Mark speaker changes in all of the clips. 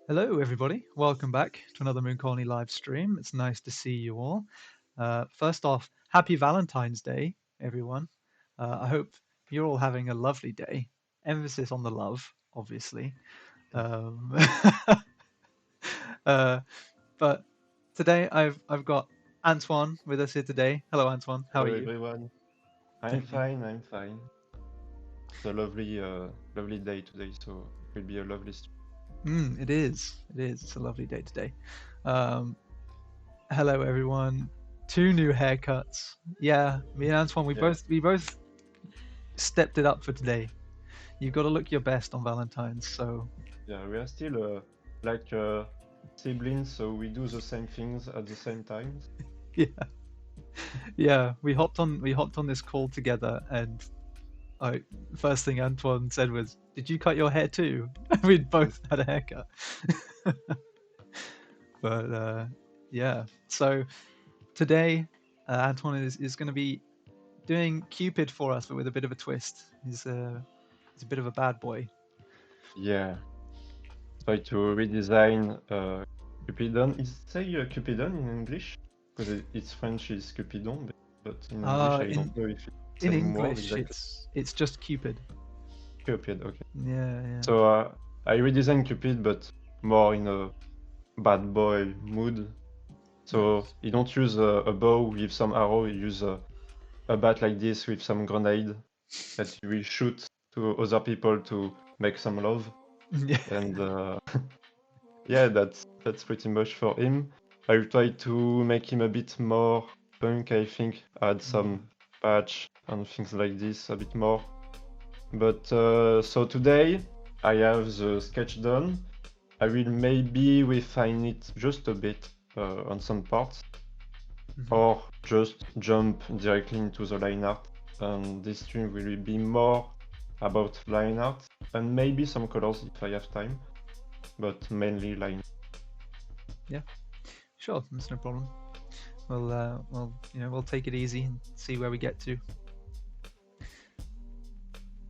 Speaker 1: Hello, everybody. Welcome back to another Moon Colony live stream. It's nice to see you all. First off, happy Valentine's Day, everyone. I hope you're all having a lovely day. Emphasis on the love, obviously. Um, uh, but today I've got Antoine with us here today. Hello, Antoine. How are
Speaker 2: Hello
Speaker 1: you?
Speaker 2: everyone. I'm fine, I'm fine. It's a lovely day today, so it will be a lovely stream.
Speaker 1: It is. It is. It's a lovely day today. Um, hello, everyone. Two new haircuts. Yeah, me and Antoine,
Speaker 2: Yeah,
Speaker 1: we both stepped it up for today. You've got to look your best on Valentine's. So
Speaker 2: yeah, we are still like siblings, so we do the same things at the same time.
Speaker 1: yeah, yeah. We hopped on this call together, and I first thing Antoine said was, "Did you cut your hair too?" We'd both
Speaker 2: Yes.
Speaker 1: had a haircut. But yeah. So today, Antoine is going to be doing Cupid for us, but with a bit of a twist. He's a bit of a bad boy.
Speaker 2: Yeah, try to redesign Cupidon. Is it say Cupidon in English? Because it's French is Cupidon, but in English
Speaker 1: Uh,
Speaker 2: I
Speaker 1: in
Speaker 2: don't know if it's the
Speaker 1: in
Speaker 2: same word
Speaker 1: English,
Speaker 2: exactly.
Speaker 1: it's just Cupid.
Speaker 2: Cupid, okay.
Speaker 1: Yeah, yeah.
Speaker 2: So I redesigned Cupid, but more in a bad boy mood. So
Speaker 1: Nice.
Speaker 2: you don't use a bow with some arrow, you use a bat like this with some grenade that you will shoot to other people to make some love.
Speaker 1: Yeah.
Speaker 2: And yeah, that's pretty much for him. I will try to make him a bit more punk, I think, add some patch and things like this a bit more. But so today I have the sketch done. I will maybe refine it just a bit on some parts,
Speaker 1: Mhm.
Speaker 2: or just jump directly into the line art. And this stream will be more about line art and maybe some colors if I have time, but mainly line.
Speaker 1: Yeah. Sure, that's no problem. We'll take it easy and see where we get to.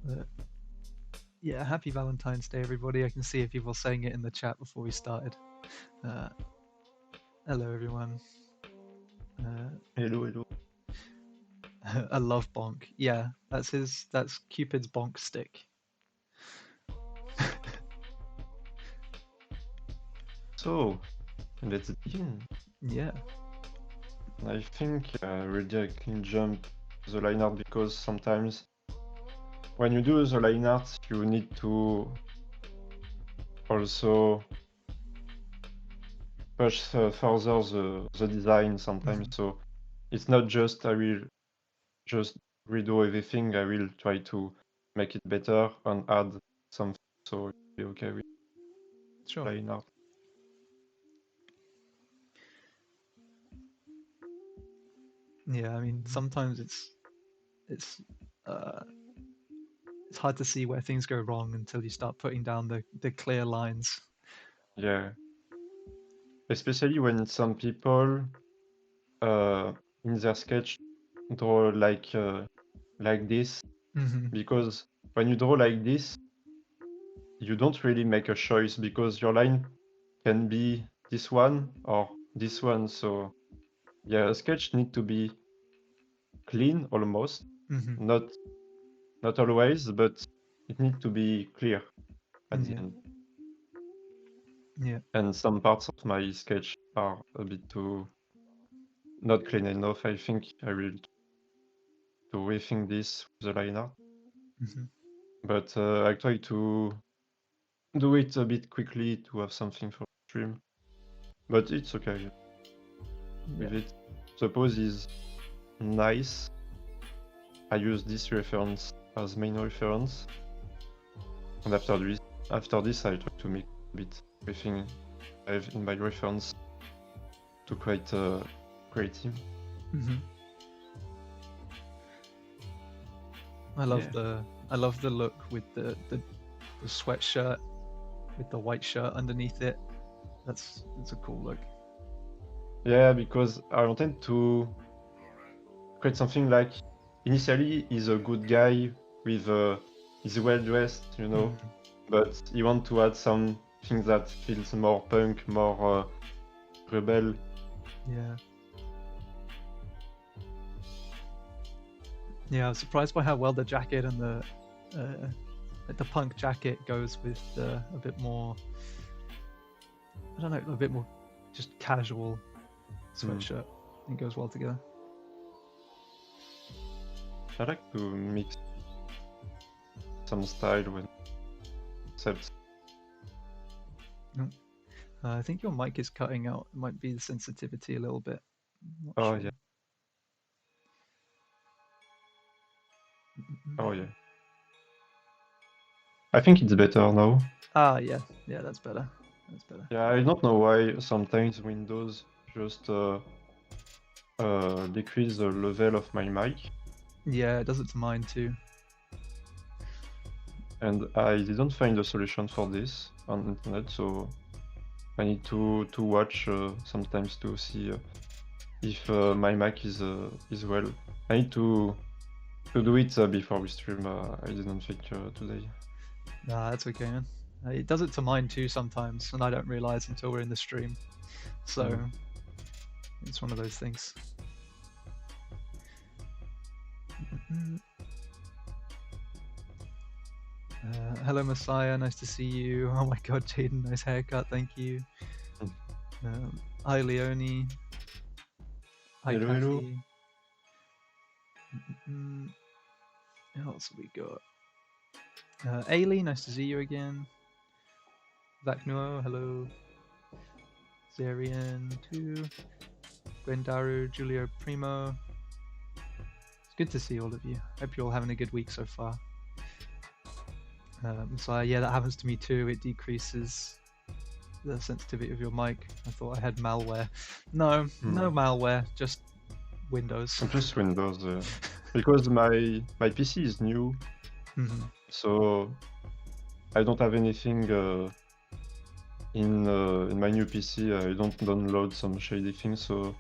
Speaker 1: But yeah, happy Valentine's Day, everybody. I can see a few people saying it in the chat before we started. Uh, hello, everyone.
Speaker 2: Hello, hello.
Speaker 1: A love bonk. Yeah, that's Cupid's bonk stick.
Speaker 2: So let's begin.
Speaker 1: Yeah.
Speaker 2: I think we'll directly jump to the line art because sometimes when you do the line art, you need to also push further the design sometimes.
Speaker 1: Mhm.
Speaker 2: So it's not just I will just redo everything. I will try to make it better and add something so it'll be okay with
Speaker 1: Sure.
Speaker 2: line art.
Speaker 1: Yeah, I mean sometimes it's uh, it's hard to see where things go wrong until you start putting down the clear lines.
Speaker 2: Yeah, especially when some people uh, in their sketch draw like this,
Speaker 1: Hmm.
Speaker 2: because when you draw like this, you don't really make a choice because your line can be this one or this one. So yeah, a sketch need to be clean almost,
Speaker 1: Hmm.
Speaker 2: not not always, but it need to be clear at the
Speaker 1: Yeah.
Speaker 2: end.
Speaker 1: Yeah.
Speaker 2: And some parts of my sketch are a bit too not clean enough. I think I will to rethink this with the line art,
Speaker 1: Hmm.
Speaker 2: but I try to do it a bit quickly to have something for stream. But it's okay
Speaker 1: Yeah.
Speaker 2: with it. The pose is nice. I use this reference as main reference, and after this I try to make a bit everything I have in my reference to create a great team.
Speaker 1: Hmm.
Speaker 2: Yeah.
Speaker 1: I love the look with the sweatshirt with the white shirt underneath it. It's a cool look.
Speaker 2: Yeah, because I wanted to create something like initially he's a good guy with he's well dressed,
Speaker 1: Mm.
Speaker 2: but he want to add some things that feels more punk, more rebel.
Speaker 1: Yeah. Yeah, I was surprised by how well the jacket and the punk jacket goes with a bit more, I don't know, a bit more just casual sweatshirt. It goes well together.
Speaker 2: I like to mix some style when except
Speaker 1: I think your mic is cutting out. It might be the sensitivity a little bit. I'm not sure.
Speaker 2: yeah. Oh yeah. I think it's better now.
Speaker 1: Ah, yeah, that's better. That's better.
Speaker 2: Yeah, I don't know why sometimes Windows just decrease the level of my mic,
Speaker 1: Yeah, it does it to mine too.
Speaker 2: and I didn't find a solution for this on internet, so I need to watch sometimes to see if my mic is well. I need to do it before we stream. I didn't think today.
Speaker 1: Nah, that's okay, man. It does it to mine too sometimes, and I don't realize until we're in the stream. So it's one of those things. Hello, Messiah. Nice to see you. Oh my God, Jaden, nice haircut. Thank you. Hi, Leonie. Hi,
Speaker 2: Hello,
Speaker 1: Kathy.
Speaker 2: hello.
Speaker 1: What else have we got? Ailey, nice to see you again. Vaknuo, hello. Zarian, too. Gwendaru, Julio Primo. It's good to see all of you. Hope you're all having a good week so far. Messiah, yeah, that happens to me too. It decreases the sensitivity of your mic. I thought I had malware. No, no malware, just Windows.
Speaker 2: Just Windows, because my PC is new, so I don't have anything in my new PC. I don't download some shady things, so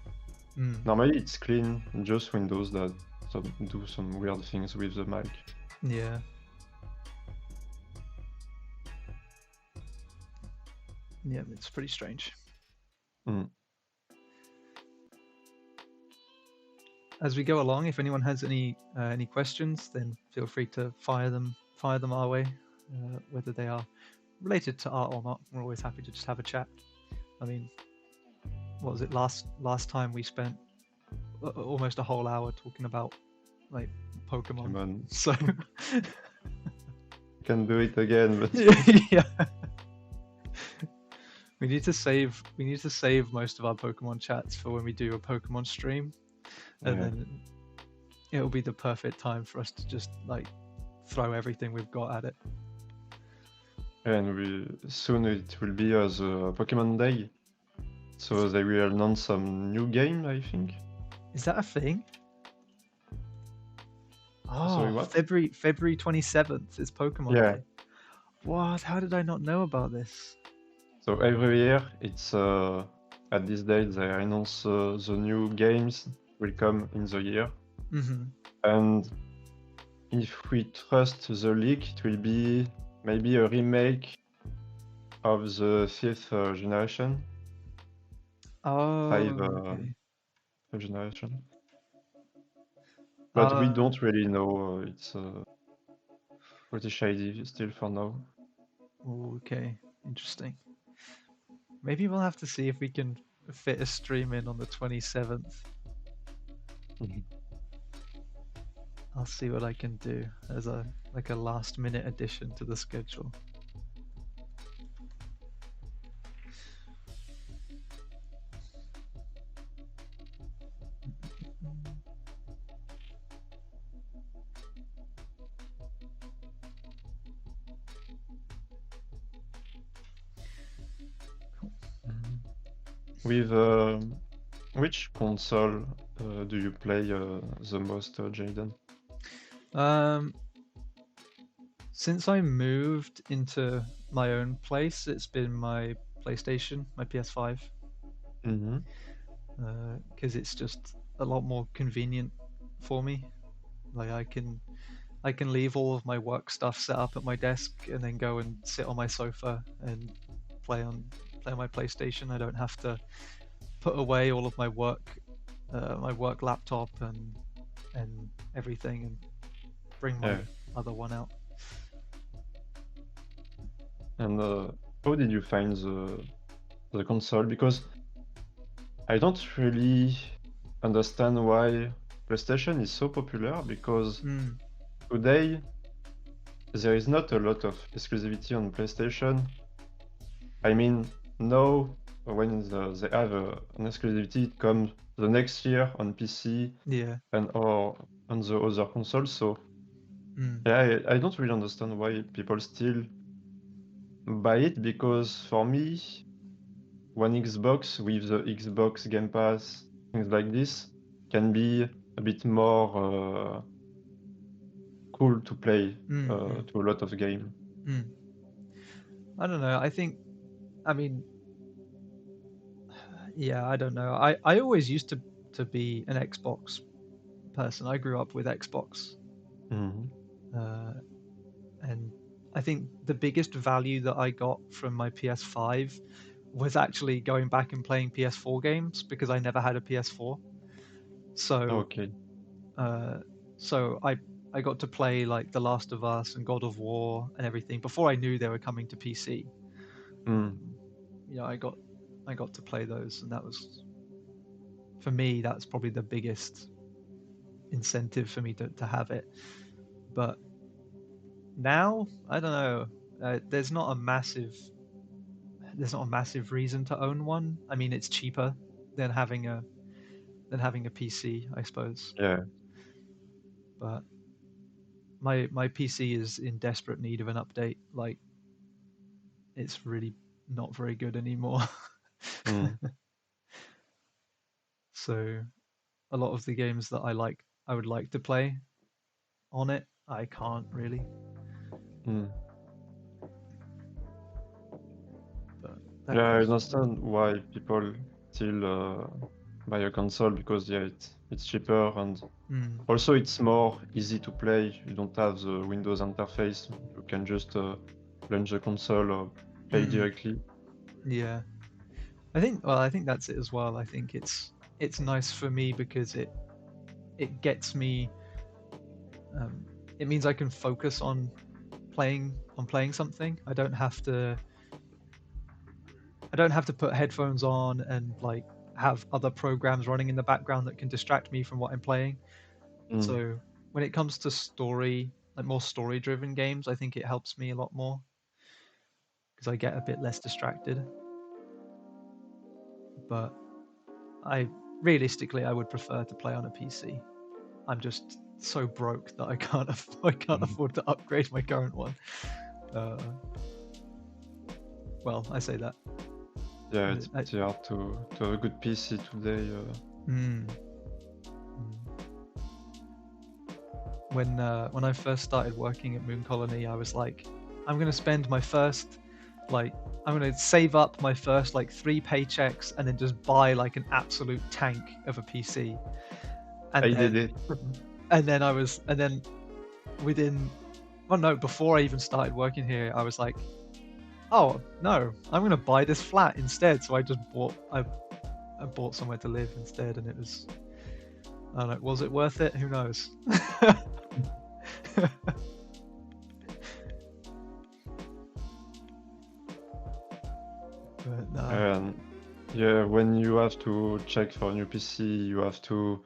Speaker 2: normally it's clean. Just Windows that do some weird things with the mic.
Speaker 1: Yeah. Yeah, it's pretty strange. As we go along, if anyone has any questions, then feel free to fire them our way, whether they are related to art or not. We're always happy to just have a chat. I mean, what was it last time we spent almost a whole hour talking about like Pokemon. So
Speaker 2: can do it again, but
Speaker 1: yeah. We need to save most of our Pokemon chats for when we do a Pokemon stream, and then it'll be the perfect time for us to just like throw everything we've got at it.
Speaker 2: And soon it will be as a Pokemon Day, so they will announce some new game, I think.
Speaker 1: Is that a thing? Oh,
Speaker 2: sorry, what?
Speaker 1: February 27th is Pokemon Day. What? How did I not know about this?
Speaker 2: So every year, it's at this date they announce the new games will come in the year, and if we trust the leak, it will be maybe a remake of the 5th generation.
Speaker 1: Oh,
Speaker 2: 5th generation. But we don't really know. It's pretty shady still for now.
Speaker 1: Okay, interesting. Maybe we'll have to see if we can fit a stream in on the 27th. I'll see what I can do as a last minute addition to the schedule.
Speaker 2: With which console do you play the most, Jaden?
Speaker 1: Since I moved into my own place, it's been my PlayStation, my PS5. Because it's just a lot more convenient for me. Like I can leave all of my work stuff set up at my desk and then go and sit on my sofa and play on my PlayStation. I don't have to put away all of my work laptop and everything, and bring my
Speaker 2: Yeah.
Speaker 1: other one out.
Speaker 2: And how did you find the console? Because I don't really understand why PlayStation is so popular, because
Speaker 1: Mm,
Speaker 2: today there is not a lot of exclusivity on PlayStation. I mean, now when they have an exclusivity, it comes the next year on PC
Speaker 1: yeah.
Speaker 2: and or on the other consoles. So
Speaker 1: Mm,
Speaker 2: yeah, I don't really understand why people still buy it, because for me, one Xbox with the Xbox Game Pass, things like this, can be a bit more cool to play
Speaker 1: mm, mm,
Speaker 2: to a lot of game.
Speaker 1: mm. I don't know. I mean, yeah, I don't know. I always used to be an Xbox person. I grew up with Xbox,
Speaker 2: Mhm.
Speaker 1: uh, and I think the biggest value that I got from my PS5 was actually going back and playing PS4 games because I never had a PS4. So,
Speaker 2: Okay.
Speaker 1: uh, so I got to play like The Last of Us and God of War and everything before I knew they were coming to PC.
Speaker 2: Mm.
Speaker 1: Yeah, I got to play those, and that was, for me, that's probably the biggest incentive for me to have it. But now, I don't know. There's not a massive reason to own one. I mean, it's cheaper than having a PC, I suppose.
Speaker 2: Yeah.
Speaker 1: But my PC is in desperate need of an update. Like, it's really not very good anymore.
Speaker 2: Mm.
Speaker 1: So a lot of the games that I would like to play on it, I can't really.
Speaker 2: Mm.
Speaker 1: But that
Speaker 2: Yeah, I
Speaker 1: goes.
Speaker 2: understand why people still buy a console, because yeah, it's cheaper, and
Speaker 1: Mm,
Speaker 2: also it's more easy to play. You don't have the Windows interface. You can just launch the console or play
Speaker 1: mm,
Speaker 2: directly.
Speaker 1: yeah. I think that's it as well. I think it's nice for me because it gets me. Um, it means I can focus on playing something. I don't have to put headphones on and like have other programs running in the background that can distract me from what I'm playing.
Speaker 2: Mm.
Speaker 1: So when it comes to story, like more story driven games, I think it helps me a lot more because I get a bit less distracted. But I realistically I would prefer to play on a PC. I'm just so broke that I can't
Speaker 2: Mhm.
Speaker 1: afford to upgrade my current one. Uh, well, I say that.
Speaker 2: Yeah, it's
Speaker 1: I,
Speaker 2: pretty hard to have a good PC today.
Speaker 1: mm, mm. When I first started working at Moon Colony, I was like, I'm gonna spend my first like I'm gonna save up my first like 3 paychecks and then just buy like an absolute tank of a PC. And
Speaker 2: I did
Speaker 1: then
Speaker 2: it.
Speaker 1: and then within well no, before I even started working here, I was like, oh no, I'm gonna buy this flat instead. So I bought somewhere to live instead, and it was I don't know, was it worth it? Who knows? But no.
Speaker 2: And yeah, when you have to check for a new PC, you have to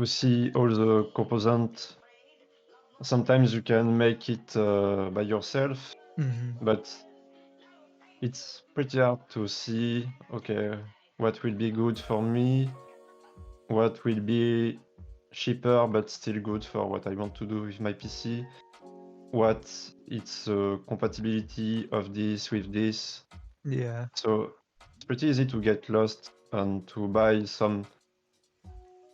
Speaker 2: see all the components. Sometimes you can make it by yourself,
Speaker 1: Mhm.
Speaker 2: but it's pretty hard to see, okay, what will be good for me, what will be cheaper but still good for what I want to do with my PC, what its compatibility of this with this.
Speaker 1: Yeah.
Speaker 2: So it's pretty easy to get lost and to buy some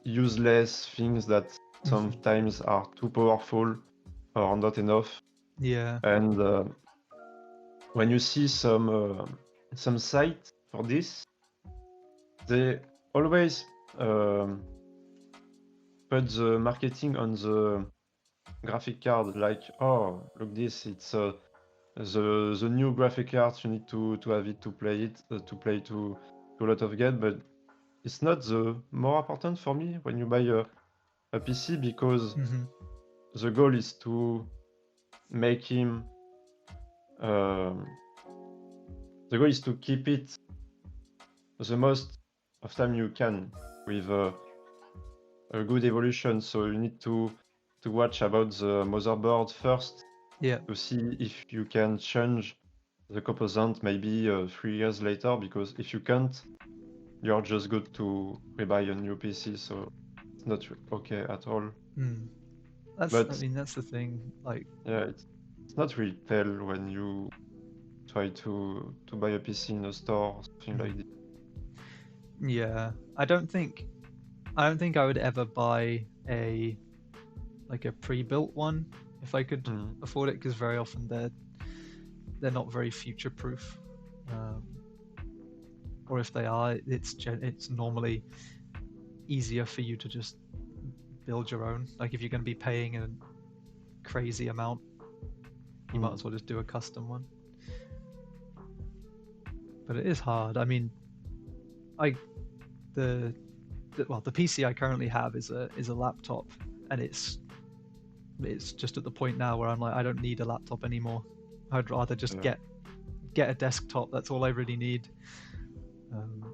Speaker 2: useless things that
Speaker 1: Mhm.
Speaker 2: sometimes are too powerful or not enough.
Speaker 1: Yeah.
Speaker 2: And when you see some site for this, they always um, put the marketing on the graphic card, like, oh, look this, it's the new graphic art, you need to have it to play it to a lot of games, but it's not the more important for me when you buy a PC, because
Speaker 1: Hmm.
Speaker 2: the goal is to make him um, the goal is to keep it the most of time you can with a good evolution. So you need to watch about the motherboard first
Speaker 1: Yeah.
Speaker 2: to see if you can change the component maybe 3 years later, because if you can't, you're just good to rebuy a new PC. So it's not okay at all.
Speaker 1: Mm. I
Speaker 2: But
Speaker 1: mean, that's the thing. Like,
Speaker 2: yeah, it's not really tell when you try to buy a PC in a store or something like
Speaker 1: mm,
Speaker 2: this.
Speaker 1: yeah, I don't think I would ever buy a pre-built one if I could
Speaker 2: Mm,
Speaker 1: afford it, because very often they're not very future-proof. Um, or if they are, it's normally easier for you to just build your own. Like if you're going to be paying a crazy amount, you might
Speaker 2: mm,
Speaker 1: as well just do a custom one. But it is hard. I mean, I the PC I currently have is a laptop, and it's just at the point now where I'm like, I don't need a laptop anymore. I'd rather just
Speaker 2: yeah.
Speaker 1: get a desktop. That's all I really need. Um,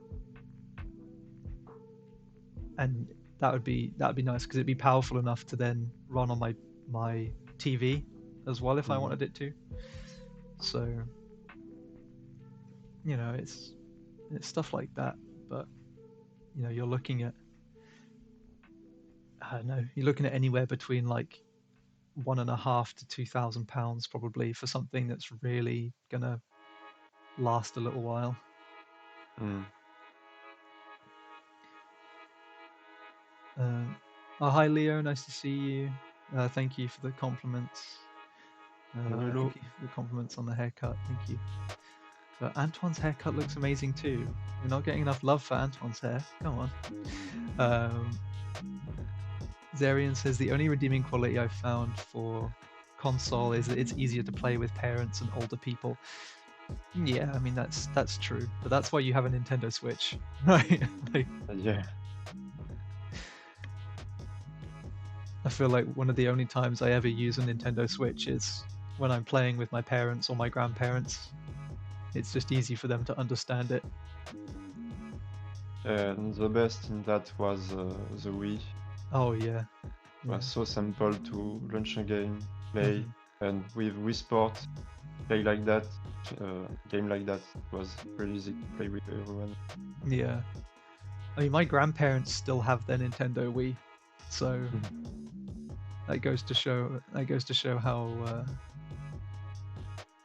Speaker 1: and that would be nice because it'd be powerful enough to then run on my TV as well if I
Speaker 2: Mm.
Speaker 1: wanted it to. So it's stuff like that. But you're looking at, I don't know, you're looking at anywhere between like £1,500 to £2,000 probably for something that's really gonna last a little while.
Speaker 2: Mm.
Speaker 1: Oh, hi Leo, nice to see you. Thank you for the compliments.
Speaker 2: Hello, hello.
Speaker 1: Thank you for the compliments on the haircut. Thank you. But Antoine's haircut looks amazing too. We're not getting enough love for Antoine's hair. Come on. Um, Zarian says the only redeeming quality I've found for console is that it's easier to play with parents and older people. Yeah, I mean that's true, but that's why you have a Nintendo Switch, right? Like,
Speaker 2: Yeah.
Speaker 1: I feel like one of the only times I ever use a Nintendo Switch is when I'm playing with my parents or my grandparents. It's just easy for them to understand it.
Speaker 2: And the best in that was the Wii.
Speaker 1: Oh yeah,
Speaker 2: It
Speaker 1: yeah.
Speaker 2: was so simple to launch a game, play,
Speaker 1: Hmm.
Speaker 2: and with Wii Sport, play like that, game like that. It was really easy to play with everyone.
Speaker 1: Yeah. I mean, my grandparents still have their Nintendo Wii, so that goes to show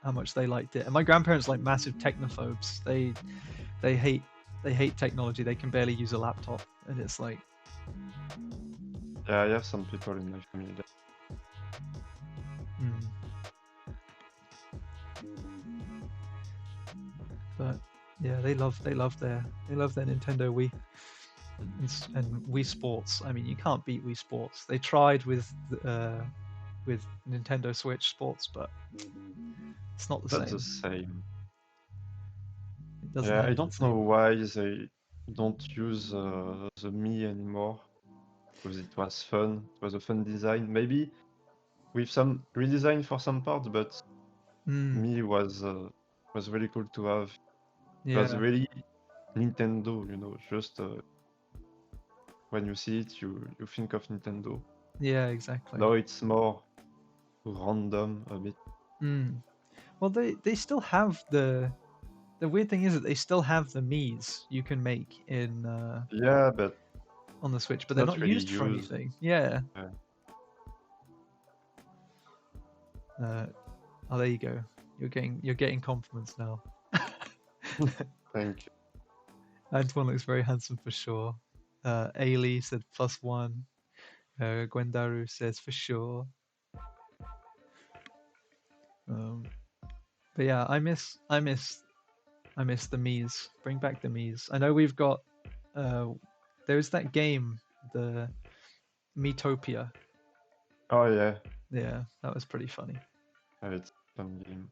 Speaker 1: how much they liked it. And my grandparents like massive technophobes. They hate they hate technology. They can barely use a laptop, and it's like,
Speaker 2: Yeah, I have some people in my family that.
Speaker 1: mm. But yeah, they love their Nintendo Wii and Wii Sports. I mean, you can't beat Wii Sports. They tried with Nintendo Switch Sports, but it's not the
Speaker 2: Not the
Speaker 1: same.
Speaker 2: same.
Speaker 1: It doesn't
Speaker 2: Yeah, I
Speaker 1: have the
Speaker 2: don't know
Speaker 1: same.
Speaker 2: why they don't use the Mi anymore, because it was fun. It was a fun design. Maybe with some redesign for some parts, but
Speaker 1: Mm,
Speaker 2: Mi was really cool to have. It was
Speaker 1: yeah,
Speaker 2: really Nintendo, just when you see it, you think of Nintendo.
Speaker 1: yeah, exactly.
Speaker 2: Now it's more random a bit.
Speaker 1: Mm. Well, they still have the weird thing is that they still have the Mii's you can make in
Speaker 2: Yeah, but
Speaker 1: on the Switch, but
Speaker 2: it's
Speaker 1: they're
Speaker 2: not
Speaker 1: not
Speaker 2: really
Speaker 1: used for
Speaker 2: used.
Speaker 1: anything. Yeah.
Speaker 2: Uh,
Speaker 1: Uh, oh, there you go. You're getting compliments now.
Speaker 2: Thank you.
Speaker 1: Antoine looks very handsome for sure. Ailey said +1. Gwendaru says for sure. Um, but yeah, I miss the Mii's. Bring back the Mii's. I know we've got uh, there's that game, the Miitopia.
Speaker 2: Oh yeah,
Speaker 1: Yeah, that was pretty funny.
Speaker 2: it's a fun game.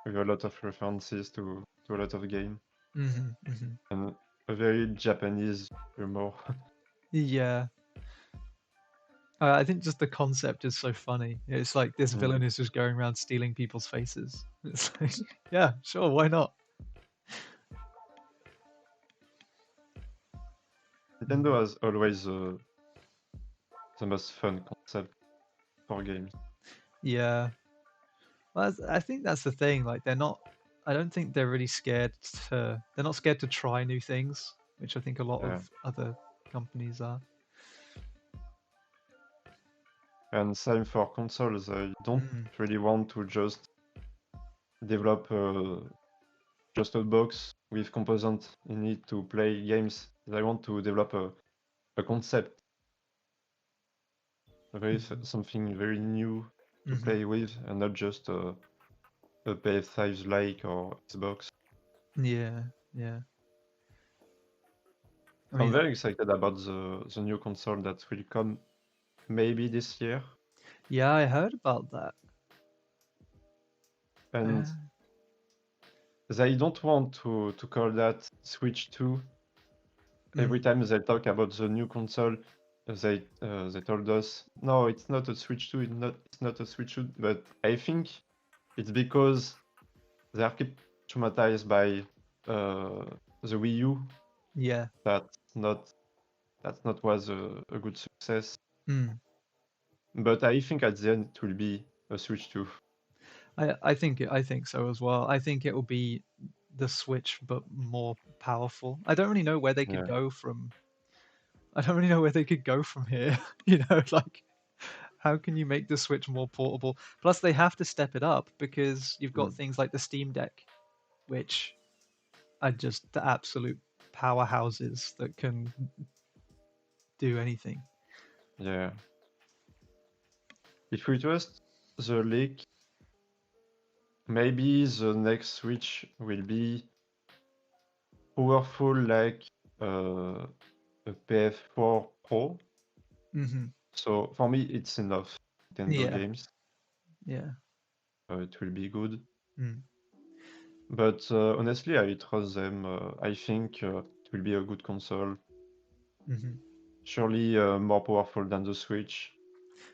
Speaker 2: with a lot of references to a lot of game
Speaker 1: Hmm. Hmm.
Speaker 2: and a very Japanese humor.
Speaker 1: Yeah. I think just the concept is so funny. It's like this
Speaker 2: Mm.
Speaker 1: villain is just going around stealing people's faces. It's like, yeah, sure, why not?
Speaker 2: Nintendo
Speaker 1: Mm.
Speaker 2: has always the most fun concept for games.
Speaker 1: Yeah. Well, I think that's the thing. Like, they're not. I don't think they're really scared to. They're not scared to try new things, which I think a lot
Speaker 2: Yeah.
Speaker 1: of other companies are.
Speaker 2: And same for consoles. I don't
Speaker 1: Mm.
Speaker 2: really want to just develop just a box with components in it to play games. I want to develop a concept,
Speaker 1: Hmm.
Speaker 2: something very new to
Speaker 1: Hmm.
Speaker 2: play with, and not just a PS5 like or Xbox.
Speaker 1: Yeah. Yeah. I
Speaker 2: So I'm
Speaker 1: mean,
Speaker 2: very excited about the new console that will come maybe this year.
Speaker 1: yeah, I heard about that.
Speaker 2: And
Speaker 1: Uh,
Speaker 2: they don't want to call that Switch 2. Every
Speaker 1: mm,
Speaker 2: time they talk about the new console, they told us, no, it's not a Switch 2, it's not a Switch 2. But I think it's because they are kept traumatized by the Wii U.
Speaker 1: yeah.
Speaker 2: That's not that's not was a good success.
Speaker 1: Mm.
Speaker 2: But I think at the end it will be a Switch 2.
Speaker 1: I think so as well. I think it will be the Switch, but more powerful. I don't really know where they could
Speaker 2: Yeah.
Speaker 1: go from. I don't really know where they could go from here. You know, like how can you make the Switch more portable? Plus, they have to step it up because you've got
Speaker 2: Mm.
Speaker 1: things like the Steam Deck, which are just the absolute powerhouses that can do anything.
Speaker 2: Yeah. If we trust the leak, maybe the next Switch will be powerful like uh, a PS4 Pro.
Speaker 1: Hmm.
Speaker 2: So for me, it's enough. Nintendo
Speaker 1: Yeah,
Speaker 2: games,
Speaker 1: yeah.
Speaker 2: it will be good.
Speaker 1: Mm.
Speaker 2: But honestly, I trust them. I think it will be a good console.
Speaker 1: Hmm.
Speaker 2: Surely more powerful than the Switch.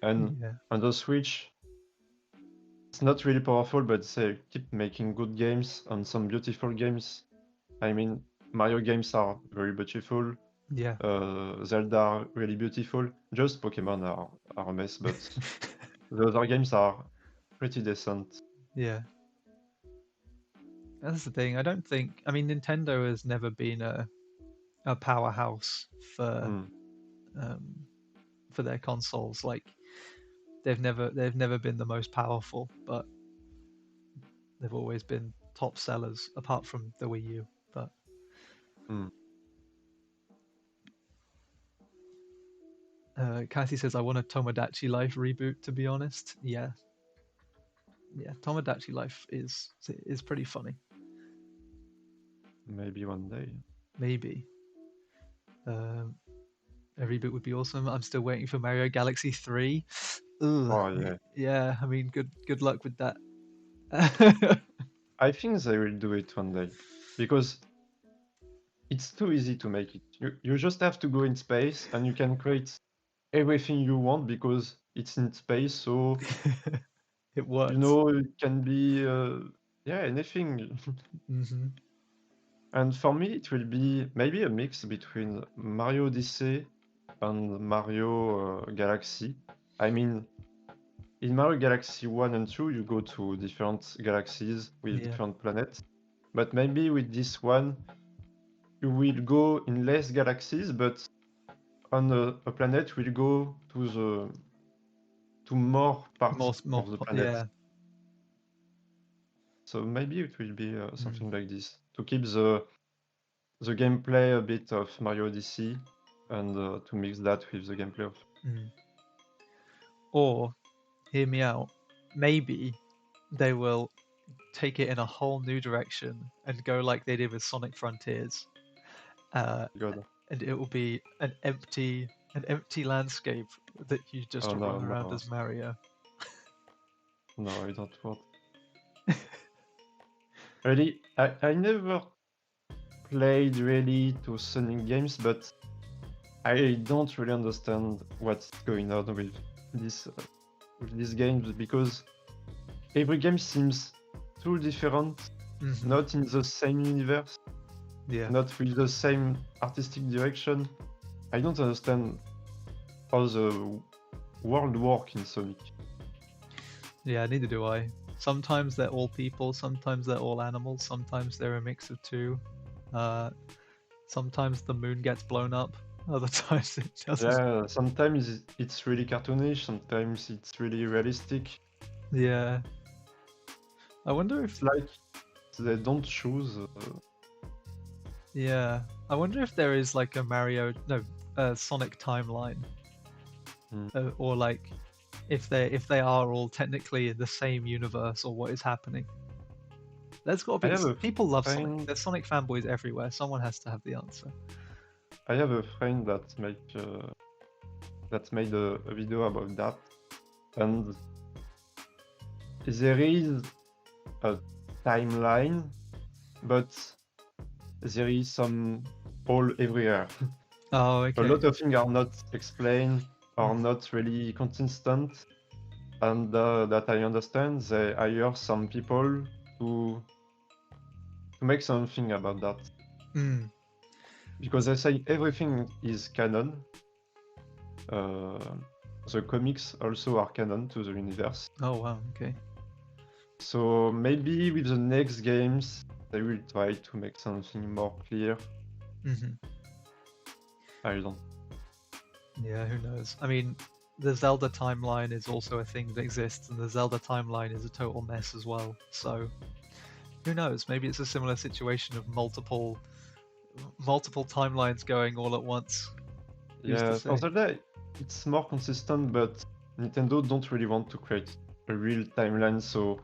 Speaker 2: And
Speaker 1: Yeah,
Speaker 2: on the Switch, it's not really powerful, but they keep making good games and some beautiful games. I mean, Mario games are very beautiful.
Speaker 1: yeah.
Speaker 2: Zelda are really beautiful. Just Pokemon are a mess, but the other games are pretty decent.
Speaker 1: Yeah. That's the thing. I don't think. I mean, Nintendo has never been a powerhouse
Speaker 2: Hmm.
Speaker 1: um, for their consoles. Like they've never been the most powerful, but they've always been top sellers, apart from the Wii U. But
Speaker 2: Hmm.
Speaker 1: Kathy says, "I want a Tomodachi Life reboot." To be honest, yeah, yeah, Tomodachi Life is pretty funny.
Speaker 2: Maybe one day.
Speaker 1: Maybe um, a reboot would be awesome. I'm still waiting for Mario Galaxy 3. Ugh,
Speaker 2: Oh yeah.
Speaker 1: yeah, I mean, good luck with that.
Speaker 2: I think they will do it one day because it's too easy to make it. You just have to go in space and you can create everything you want because it's in space. So
Speaker 1: It works.
Speaker 2: it can be yeah, anything.
Speaker 1: Hmm.
Speaker 2: And for me, it will be maybe a mix between Mario Odyssey and Mario Galaxy. I mean, in Mario Galaxy 1 and 2, you go to different galaxies with
Speaker 1: Yeah,
Speaker 2: different planets. But maybe with this one, you will go in less galaxies, but on a planet will go to more parts of the planet.
Speaker 1: yeah.
Speaker 2: So maybe it will be
Speaker 1: Mm,
Speaker 2: something like this to keep the gameplay a bit of Mario Odyssey and to mix that with the gameplay of.
Speaker 1: mm. Or, hear me out, maybe they will take it in a whole new direction and go like they did with Sonic Frontiers. Uh,
Speaker 2: God.
Speaker 1: and it will be an empty landscape that you just
Speaker 2: Oh
Speaker 1: run
Speaker 2: no,
Speaker 1: around
Speaker 2: no,
Speaker 1: as Mario.
Speaker 2: no, I don't want. Really, I never played really to Sonic games, but I don't really understand what's going on this with these games because every game seems too different, not in the same universe,
Speaker 1: Yeah.
Speaker 2: not with the same artistic direction. I don't understand how the world works in Sonic.
Speaker 1: Yeah, neither do I. Sometimes they're all people, sometimes they're all animals, sometimes they're a mix of two. Uh, Sometimes the moon gets blown up, other times it doesn't.
Speaker 2: Yeah, sometimes it's really cartoonish, sometimes it's really realistic.
Speaker 1: Yeah. I wonder
Speaker 2: It's
Speaker 1: if,
Speaker 2: like they don't choose.
Speaker 1: yeah, I wonder if there is like a Sonic timeline,
Speaker 2: Mm.
Speaker 1: or like if they are all technically in the same universe or what is happening. There's got to
Speaker 2: I
Speaker 1: be
Speaker 2: have a
Speaker 1: people love Sonic.
Speaker 2: friend.
Speaker 1: There's Sonic fanboys everywhere. Someone has to have the answer.
Speaker 2: I have a friend that made a video about that, and there is a timeline, but there is some hole everywhere.
Speaker 1: Oh,
Speaker 2: A
Speaker 1: okay.
Speaker 2: lot of things are not explained, are not really consistent, and that I understand, they hire some people to make something about that.
Speaker 1: Mm.
Speaker 2: Because they say everything is canon. The comics also are canon to the universe.
Speaker 1: Oh wow. Okay.
Speaker 2: So maybe with the next games, they will try to make something more clear.
Speaker 1: Hmm.
Speaker 2: I don't.
Speaker 1: Yeah. Who knows? I mean, the Zelda timeline is also a thing that exists, and the Zelda timeline is a total mess as well. So who knows? Maybe it's a similar situation of multiple timelines going all at once. Who's to
Speaker 2: Yeah, for
Speaker 1: say?
Speaker 2: Zelda, it's more consistent, but Nintendo don't really want to create a real timeline, so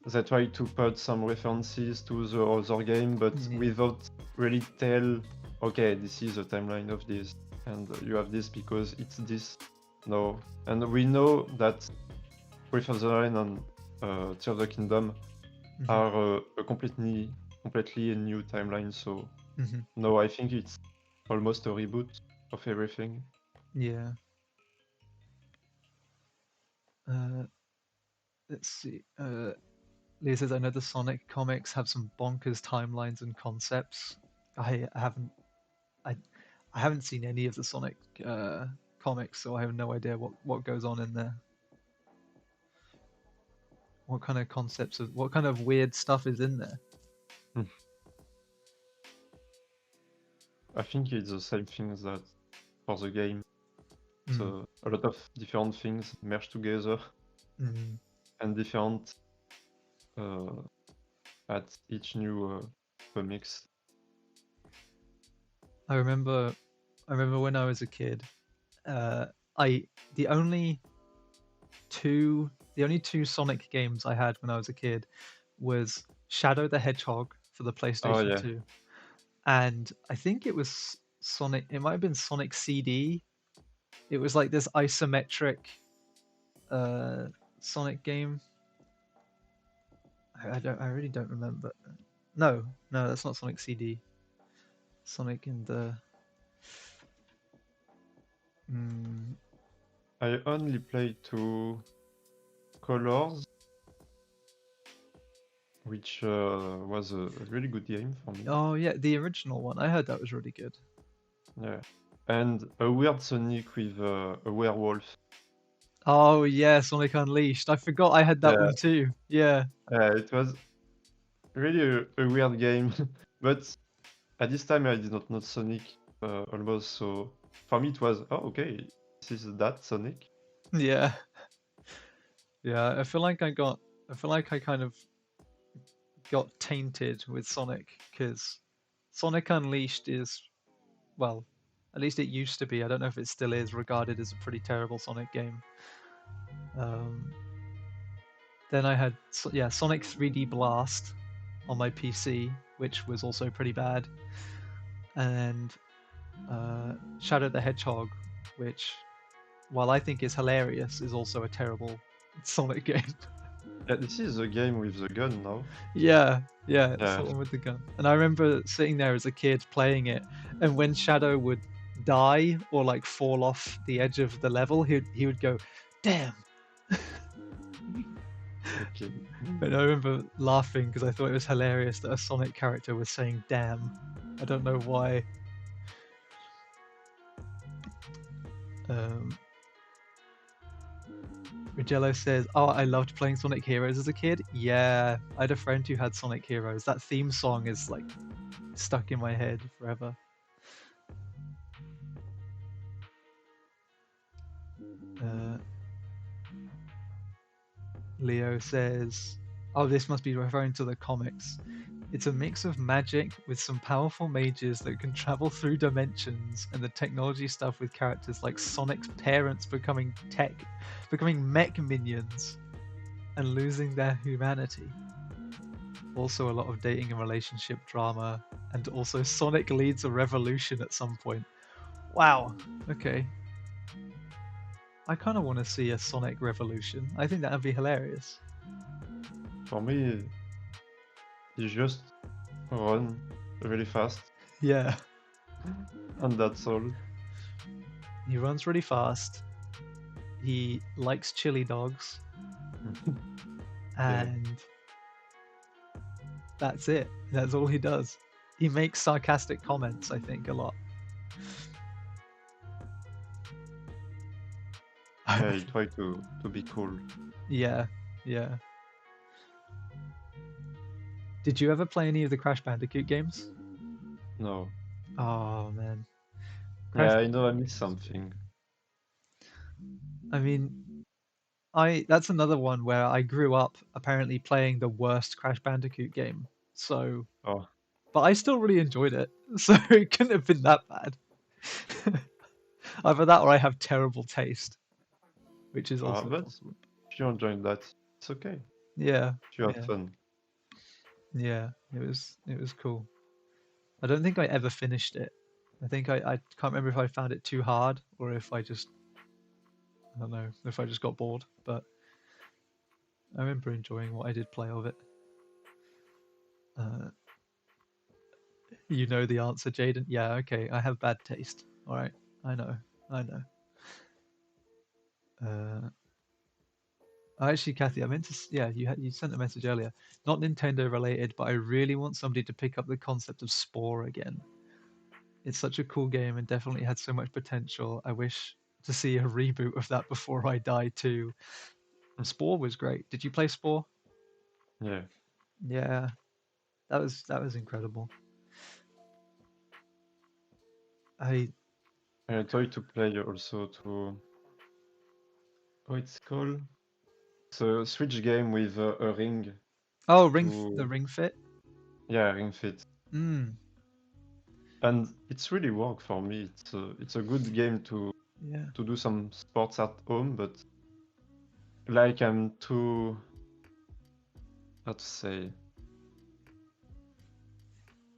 Speaker 2: they try to put some references to the other game, but
Speaker 1: Yeah.
Speaker 2: without really tell, okay, this is the timeline of this, and you have this because it's this. No, and we know that Breath of the Wild and Tears of the Kingdom
Speaker 1: Hmm.
Speaker 2: are a completely a new timeline. So
Speaker 1: Hmm.
Speaker 2: no, I think it's almost a reboot of everything.
Speaker 1: Yeah. Uh, let's see. Leah says, I know the Sonic comics have some bonkers timelines and concepts. I haven't I I haven't seen any of the Sonic comics, so I have no idea what goes on in there. What kind of concepts of what kind of weird stuff is in there?
Speaker 2: Hmm. I think it's the same thing that for the game.
Speaker 1: Mm,
Speaker 2: So a lot of different things merged together
Speaker 1: mm.
Speaker 2: and different uh, at each new comics.
Speaker 1: I remember when I was a kid. I the only the only two Sonic games I had when I was a kid was Shadow the Hedgehog for the
Speaker 2: Oh
Speaker 1: PlayStation
Speaker 2: yeah,
Speaker 1: 2, and I think it was Sonic. It might have been Sonic CD. It was like this isometric uh, Sonic game. I don't. I really don't remember. No, no, that's not Sonic CD. Sonic in the. Mm,
Speaker 2: I only played two Colors, which was a really good game for me.
Speaker 1: oh yeah, the original one. I heard that was really good.
Speaker 2: Yeah, and a weird Sonic with a werewolf.
Speaker 1: Oh yeah, Sonic Unleashed. I forgot I had that
Speaker 2: Yeah,
Speaker 1: one too. Yeah.
Speaker 2: it was really a weird game, but at this time I did not know Sonic almost, so for me it was, oh okay, this is that Sonic.
Speaker 1: Yeah. Yeah. I feel like I kind of got tainted with Sonic because Sonic Unleashed is, well, at least it used to be. I don't know if it still is regarded as a pretty terrible Sonic game. Um, then I had yeah Sonic 3D Blast on my PC, which was also pretty bad, and Shadow the Hedgehog, which while I think is hilarious, is also a terrible Sonic game.
Speaker 2: Yeah, this is the game with the gun now.
Speaker 1: Yeah, it's the
Speaker 2: Yeah.
Speaker 1: one with the gun. And I remember sitting there as a kid playing it, and when Shadow would die or like fall off the edge of the level, he would go, "Damn!"
Speaker 2: Okay.
Speaker 1: And I remember laughing because I thought it was hilarious that a Sonic character was saying "damn." I don't know why. Um, Rigello says, "Oh, I loved playing Sonic Heroes as a kid." Yeah, I had a friend who had Sonic Heroes. That theme song is like stuck in my head forever. Uh, Leo says, "Oh, this must be referring to the comics. It's a mix of magic with some powerful mages that can travel through dimensions, and the technology stuff with characters like Sonic's parents becoming mech minions, and losing their humanity. Also, a lot of dating and relationship drama, and also Sonic leads a revolution at some point." Wow. Okay. I kind of want to see a Sonic revolution. I think that would be hilarious.
Speaker 2: For me, you just run really fast,
Speaker 1: Yeah.
Speaker 2: and that's all.
Speaker 1: He runs really fast. He likes chili dogs,
Speaker 2: Yeah.
Speaker 1: and that's it. That's all he does. He makes sarcastic comments, I think, a lot.
Speaker 2: Yeah, I try to be cool.
Speaker 1: Yeah, yeah. Did you ever play any of the Crash Bandicoot games?
Speaker 2: No.
Speaker 1: Oh man, Crash.
Speaker 2: Yeah, I know I missed something.
Speaker 1: I mean, I that's another one where I grew up apparently playing the worst Crash Bandicoot game. So,
Speaker 2: Oh,
Speaker 1: but I still really enjoyed it. So it couldn't have been that bad. Either that or I have terrible taste, which is also
Speaker 2: but
Speaker 1: possible.
Speaker 2: if you enjoy that, it's okay.
Speaker 1: Yeah,
Speaker 2: If you have
Speaker 1: yeah,
Speaker 2: fun.
Speaker 1: yeah. It was cool. I don't think I ever finished it. I think I can't remember if I found it too hard or if I don't know, if I just got bored, but I remember enjoying what I did play of it. Uh, you know the answer, Jaden? Yeah, okay, I have bad taste. All right, I know, I know. Uh, actually, Kathy, I meant to. Yeah, you sent a message earlier. Not Nintendo related, but I really want somebody to pick up the concept of Spore again. It's such a cool game and definitely had so much potential. I wish to see a reboot of that before I die too. Spore was great. Did you play Spore?
Speaker 2: Yeah.
Speaker 1: Yeah, that was incredible. I
Speaker 2: I try to play also to how it's called. It's a Switch game with a ring
Speaker 1: Oh, the
Speaker 2: to
Speaker 1: Ring Fit.
Speaker 2: yeah, Ring Fit.
Speaker 1: Mm,
Speaker 2: And it's really work for me. It's a good game
Speaker 1: yeah.
Speaker 2: to do some sports at home, but like I'm too how to say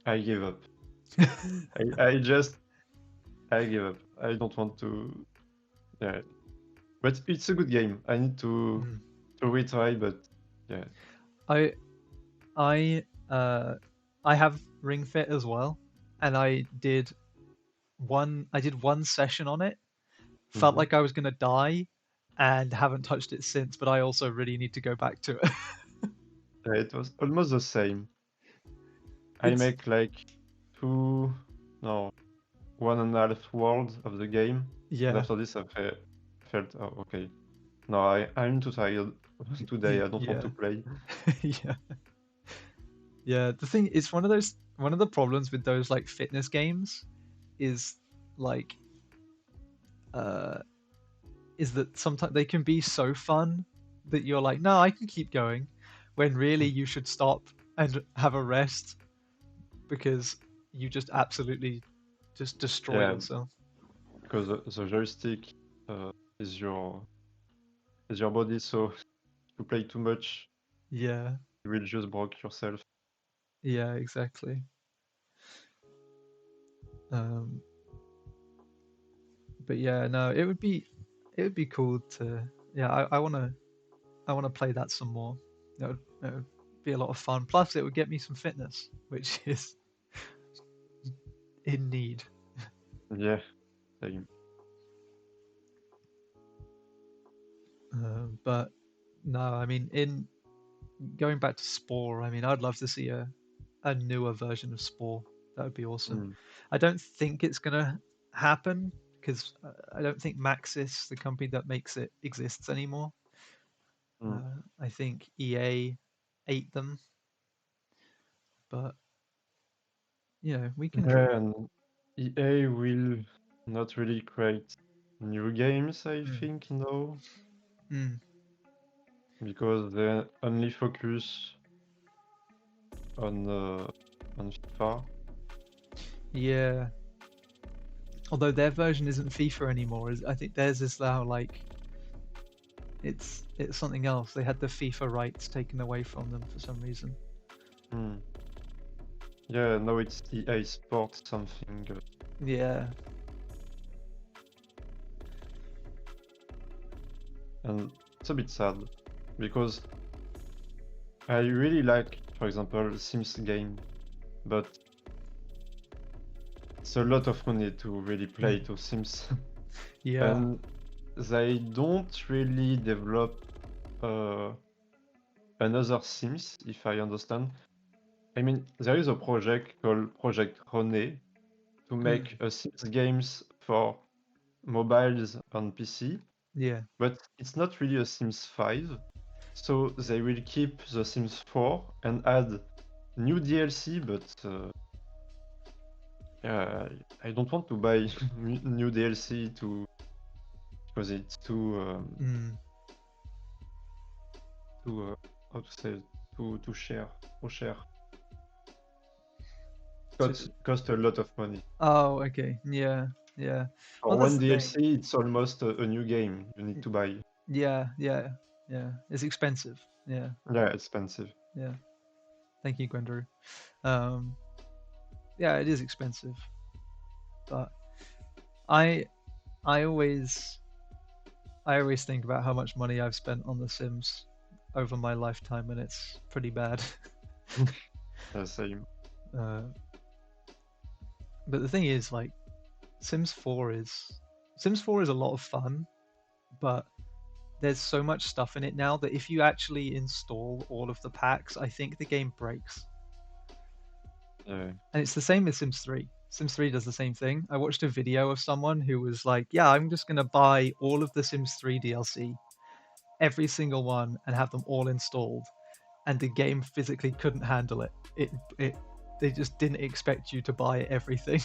Speaker 2: I give up. I just I give up. I don't want to yeah. But it's a good game. I need
Speaker 1: Mm.
Speaker 2: to retry, but yeah.
Speaker 1: I I uh I have Ring Fit as well, and I did one session on it. Felt
Speaker 2: Hmm.
Speaker 1: like I was gonna die, and haven't touched it since. But I also really need to go back to it.
Speaker 2: It was almost the same. I
Speaker 1: It's
Speaker 2: make like two no 1.5 world of the game, and
Speaker 1: yeah,
Speaker 2: after this felt oh, okay. No, I'm too tired today. I don't want
Speaker 1: yeah,
Speaker 2: to play.
Speaker 1: yeah, yeah. The thing is, one of the problems with those like fitness games is like uh is that sometimes they can be so fun that you're like, no, I can keep going, when really you should stop and have a rest because you just absolutely just destroy
Speaker 2: Yeah,
Speaker 1: yourself.
Speaker 2: because the joystick uh, is your body, so if you play too much,
Speaker 1: Yeah,
Speaker 2: you will just broke yourself.
Speaker 1: yeah, exactly. Um, but yeah, no, it would be cool to yeah. I wanna play that some more. That would be a lot of fun. Plus, it would get me some fitness, which is in need.
Speaker 2: Yeah, same.
Speaker 1: But no, I mean, in going back to Spore, I mean, I'd love to see a newer version of Spore. That would be awesome.
Speaker 2: Mm,
Speaker 1: I don't think it's gonna happen because I don't think Maxis, the company that makes it, exists anymore.
Speaker 2: mm.
Speaker 1: I think EA ate them, but we can dream.
Speaker 2: Yeah, and EA will not really create new games, I
Speaker 1: Mm.
Speaker 2: think, no,
Speaker 1: Mm.
Speaker 2: because they only focus on FIFA.
Speaker 1: Yeah. Although their version isn't FIFA anymore, I think theirs is now like it's something else. They had the FIFA rights taken away from them for some reason.
Speaker 2: Mm. Yeah, no, it's EA Sports something.
Speaker 1: Yeah.
Speaker 2: And it's a bit sad because I really like, for example, Sims game, but it's a lot of money to really play
Speaker 1: Mm.
Speaker 2: to Sims,
Speaker 1: Yeah.
Speaker 2: and they don't really develop uh, another Sims, if I understand. I mean, there is a project called Project Rene to
Speaker 1: Mm.
Speaker 2: make a Sims games for mobiles and PC,
Speaker 1: Yeah.
Speaker 2: but it's not really a Sims 5. So they will keep the Sims 4 and add new DLC, but yeah, I don't want to buy new DLC to because it's
Speaker 1: Mm.
Speaker 2: too how to say it, too share too share. Cost a lot of money.
Speaker 1: Oh, okay. Yeah. Yeah.
Speaker 2: For
Speaker 1: Well, that's
Speaker 2: one
Speaker 1: the thing.
Speaker 2: DLC, it's almost a new game you need to buy.
Speaker 1: Yeah. Yeah. Yeah. It's expensive. Yeah.
Speaker 2: Yeah, expensive.
Speaker 1: Yeah. Thank you, Gwendru. Um, yeah, it is expensive, but I I always I always think about how much money I've spent on The Sims over my lifetime, and it's pretty bad.
Speaker 2: Yeah, same.
Speaker 1: uh, but the thing is, like, Sims 4 is Sims 4 is a lot of fun, but there's so much stuff in it now that if you actually install all of the packs, I think the game breaks.
Speaker 2: Yeah.
Speaker 1: And it's the same as Sims 3. Sims 3 does the same thing. I watched a video of someone who was like, "Yeah, I'm just gonna buy all of the Sims 3 DLC, every single one, and have them all installed." And the game physically couldn't handle it. It they just didn't expect you to buy everything.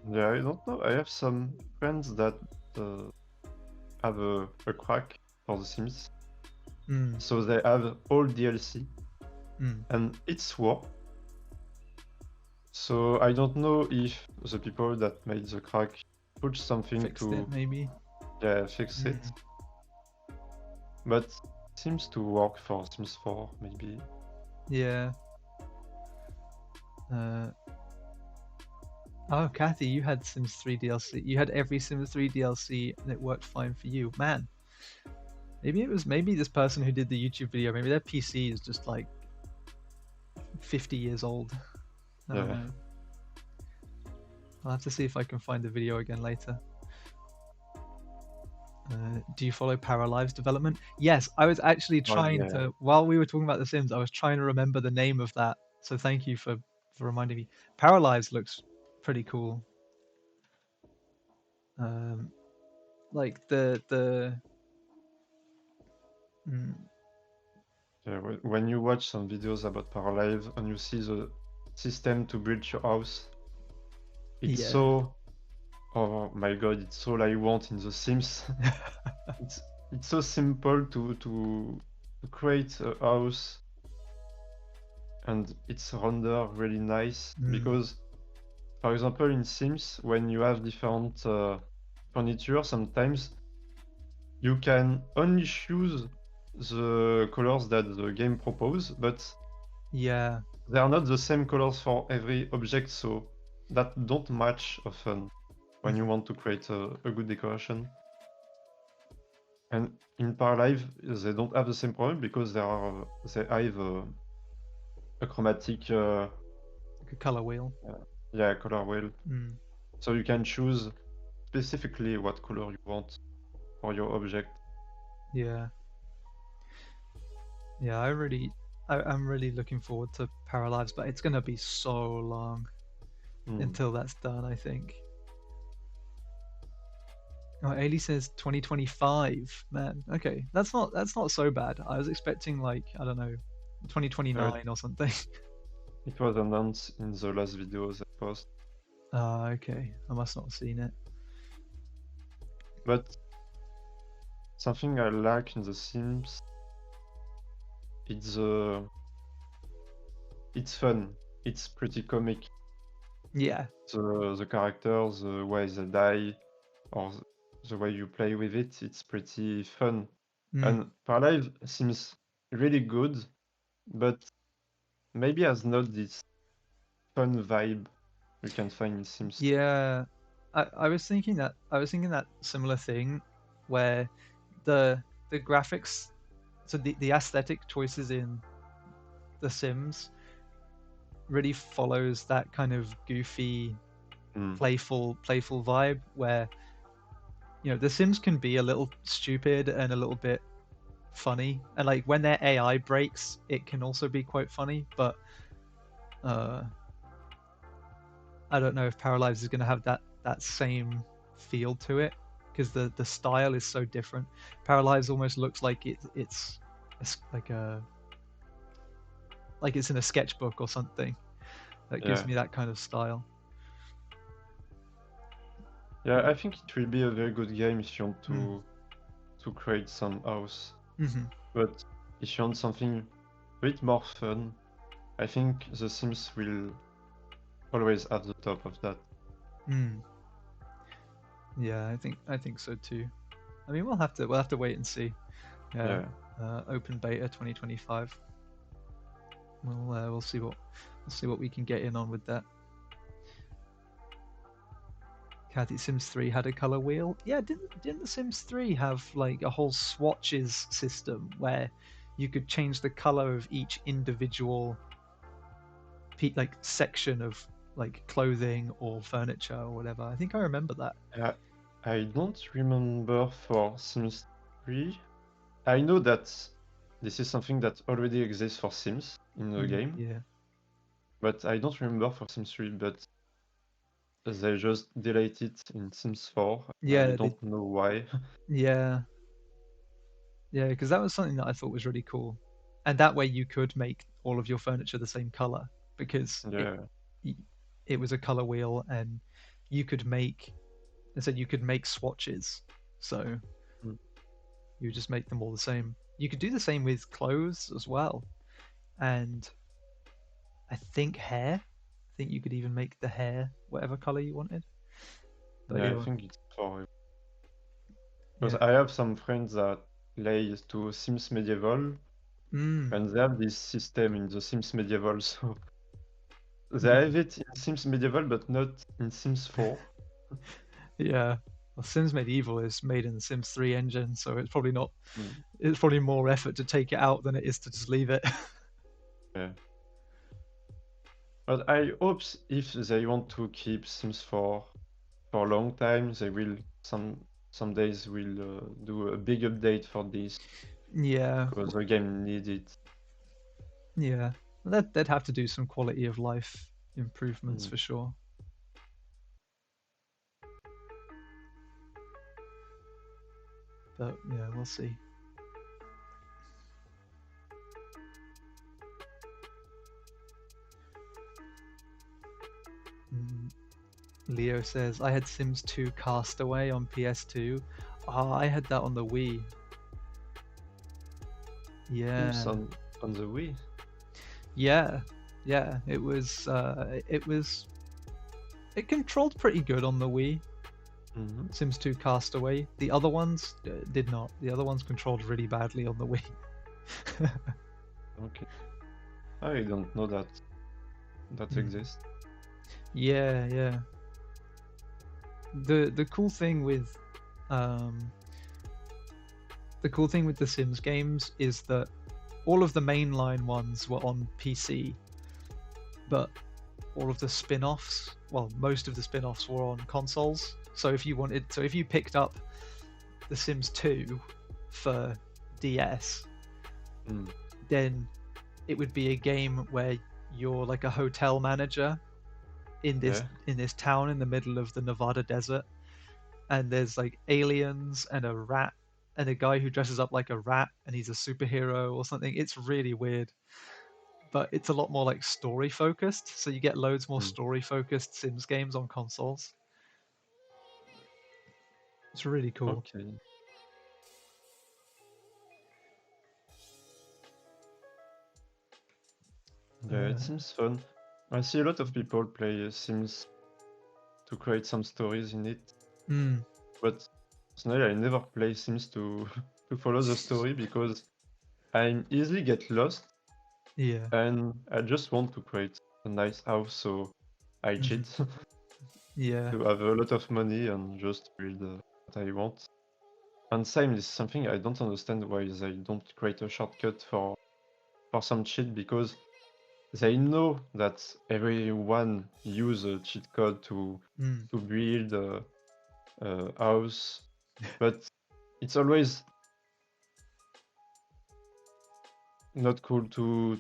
Speaker 2: Yeah, I don't know. I have some friends that uh, have a crack for The Sims.
Speaker 1: Mm,
Speaker 2: So they have all DLC
Speaker 1: mm.
Speaker 2: and it's work. So I don't know if the people that made the crack put something
Speaker 1: Fixed
Speaker 2: to
Speaker 1: it maybe.
Speaker 2: fix it.
Speaker 1: Mm.
Speaker 2: But seems to work for Sims 4 maybe.
Speaker 1: Yeah. Uh, oh, Kathy, you had Sims 3 DLC. You had every Sims 3 DLC, and it worked fine for you. Man, maybe this person who did the YouTube video. Maybe their PC is just like 50 years old. I don't
Speaker 2: Yeah.
Speaker 1: know. I'll have to see if I can find the video again later. Do you follow Paralives development? Yes, I was actually
Speaker 2: Oh
Speaker 1: trying
Speaker 2: yeah.
Speaker 1: to, while we were talking about The Sims, I was trying to remember the name of that. So thank you for reminding me. Paralives looks pretty cool. Like mm,
Speaker 2: Yeah, when you watch some videos about Paralive and you see the system to build your house, it's
Speaker 1: yeah.
Speaker 2: so, oh my god, it's all I want in The Sims. it's it's so simple to create a house and it's render really nice
Speaker 1: Mm,
Speaker 2: because, for example, in Sims, when you have different furniture, sometimes you can only choose the colors that the game propose, but
Speaker 1: yeah.
Speaker 2: they are not the same colors for every object, so that don't match often when you
Speaker 1: Mhm.
Speaker 2: want to create a good decoration. And in Paralive, they don't have the same problem because they have a chromatic,
Speaker 1: Like a color wheel.
Speaker 2: yeah, color wheel.
Speaker 1: Mm.
Speaker 2: So you can choose specifically what color you want for your object.
Speaker 1: Yeah. Yeah, I'm really looking forward to Paralives, but it's gonna be so long
Speaker 2: Mm.
Speaker 1: until that's done, I think. Oh, Ailey says 2025. Man, okay, that's not so bad. I was expecting like, I don't know, 2029 or something.
Speaker 2: It was announced in the last video I post.
Speaker 1: Ah, okay. I must not have seen it.
Speaker 2: But something I like in The Sims, it's fun. It's pretty comic.
Speaker 1: Yeah.
Speaker 2: The characters, the way they die, or the way you play with it, it's pretty fun.
Speaker 1: Mm.
Speaker 2: And Paralive seems really good, but maybe has not this fun vibe you can find in Sims.
Speaker 1: Yeah. I was thinking that similar thing where the graphics, so the aesthetic choices in The Sims really follows that kind of goofy,
Speaker 2: Mm.
Speaker 1: playful vibe where, you know, The Sims can be a little stupid and a little bit funny, and like when their AI breaks, it can also be quite funny. But uh, I don't know if Paralives is going to have that same feel to it because the style is so different. Paralives almost looks like it's like it's in a sketchbook or something. That gives
Speaker 2: Yeah.
Speaker 1: me that kind of style.
Speaker 2: Yeah, I think it will be a very good game if you want
Speaker 1: Mm.
Speaker 2: to create some house.
Speaker 1: Hmm.
Speaker 2: But if you want something a bit more fun, I think The Sims will always have the top of that.
Speaker 1: Mm. Yeah, I think so too. I mean, we'll have to wait and see. Yeah. Open beta 2025. We'll see what we can get in on with that. Kathy, Sims 3 had a color wheel. Yeah, didn't the Sims 3 have like a whole swatches system where you could change the color of each individual like section of like clothing or furniture or whatever? I think I remember that.
Speaker 2: I don't remember for Sims 3. I know that this is something that already exists for Sims in the game,
Speaker 1: Yeah.
Speaker 2: but I don't remember for Sims 3, but they just delayed it in Sims 4. I
Speaker 1: Yeah,
Speaker 2: don't know why.
Speaker 1: yeah. Yeah, because that was something that I thought was really cool. And that way you could make all of your furniture the same color because
Speaker 2: Yeah.
Speaker 1: it was a color wheel and you could make you could make swatches. So
Speaker 2: Mm.
Speaker 1: you just make them all the same. You could do the same with clothes as well. And I think hair. I think you could even make the hair whatever color you wanted. But
Speaker 2: Yeah, I
Speaker 1: yeah,
Speaker 2: think it's for because
Speaker 1: yeah.
Speaker 2: I have some friends that play to Sims Medieval,
Speaker 1: Mm,
Speaker 2: and they have this system in the Sims Medieval, so they
Speaker 1: yeah.
Speaker 2: have it in Sims Medieval, but not in Sims 4.
Speaker 1: Yeah. Well, Sims Medieval is made in the Sims 3 engine, so it's probably not.
Speaker 2: Mm.
Speaker 1: It's probably more effort to take it out than it is to just leave it.
Speaker 2: Yeah. But I hope if they want to keep Sims 4 for a long time, they will some days will do a big update for this
Speaker 1: Yeah,
Speaker 2: because the game needs it.
Speaker 1: yeah. They'd have to do some quality of life improvements
Speaker 2: Mm.
Speaker 1: for sure. But yeah, we'll see. Mm. Leo says, I had Sims 2 Castaway on PS2. Ah, I had that on the Wii. Yeah.
Speaker 2: Sims on the Wii.
Speaker 1: Yeah. Yeah. It controlled pretty good on the Wii.
Speaker 2: Mm-hmm.
Speaker 1: Sims 2 Castaway. The other ones did not. The other ones controlled really badly on the Wii.
Speaker 2: Okay. I don't know that exists.
Speaker 1: Yeah, yeah. The cool thing with the cool thing with the Sims games is that all of the mainline ones were on PC, but all of the spin-offs, well, most of the spin-offs were on consoles. So if you picked up The Sims 2 for DS,
Speaker 2: Mm.
Speaker 1: then it would be a game where you're like a hotel manager in this
Speaker 2: Yeah.
Speaker 1: in this town in the middle of the Nevada desert, and there's like aliens and a rat and a guy who dresses up like a rat and he's a superhero or something. It's really weird, but it's a lot more like story focused. So you get loads more
Speaker 2: Mm.
Speaker 1: story focused Sims games on consoles. It's really cool.
Speaker 2: Okay. Yeah, it
Speaker 1: Uh,
Speaker 2: seems fun. I see a lot of people play Sims to create some stories in it,
Speaker 1: mm,
Speaker 2: but personally, I never play Sims to to follow the story because I easily get lost
Speaker 1: yeah.
Speaker 2: and I just want to create a nice house, so I
Speaker 1: Hmm.
Speaker 2: cheat
Speaker 1: Yeah.
Speaker 2: to have a lot of money and just build what I want. And same is something I don't understand why they don't create a shortcut for some cheat because they know that everyone use a cheat code
Speaker 1: Mm.
Speaker 2: to build a house, but it's always not cool to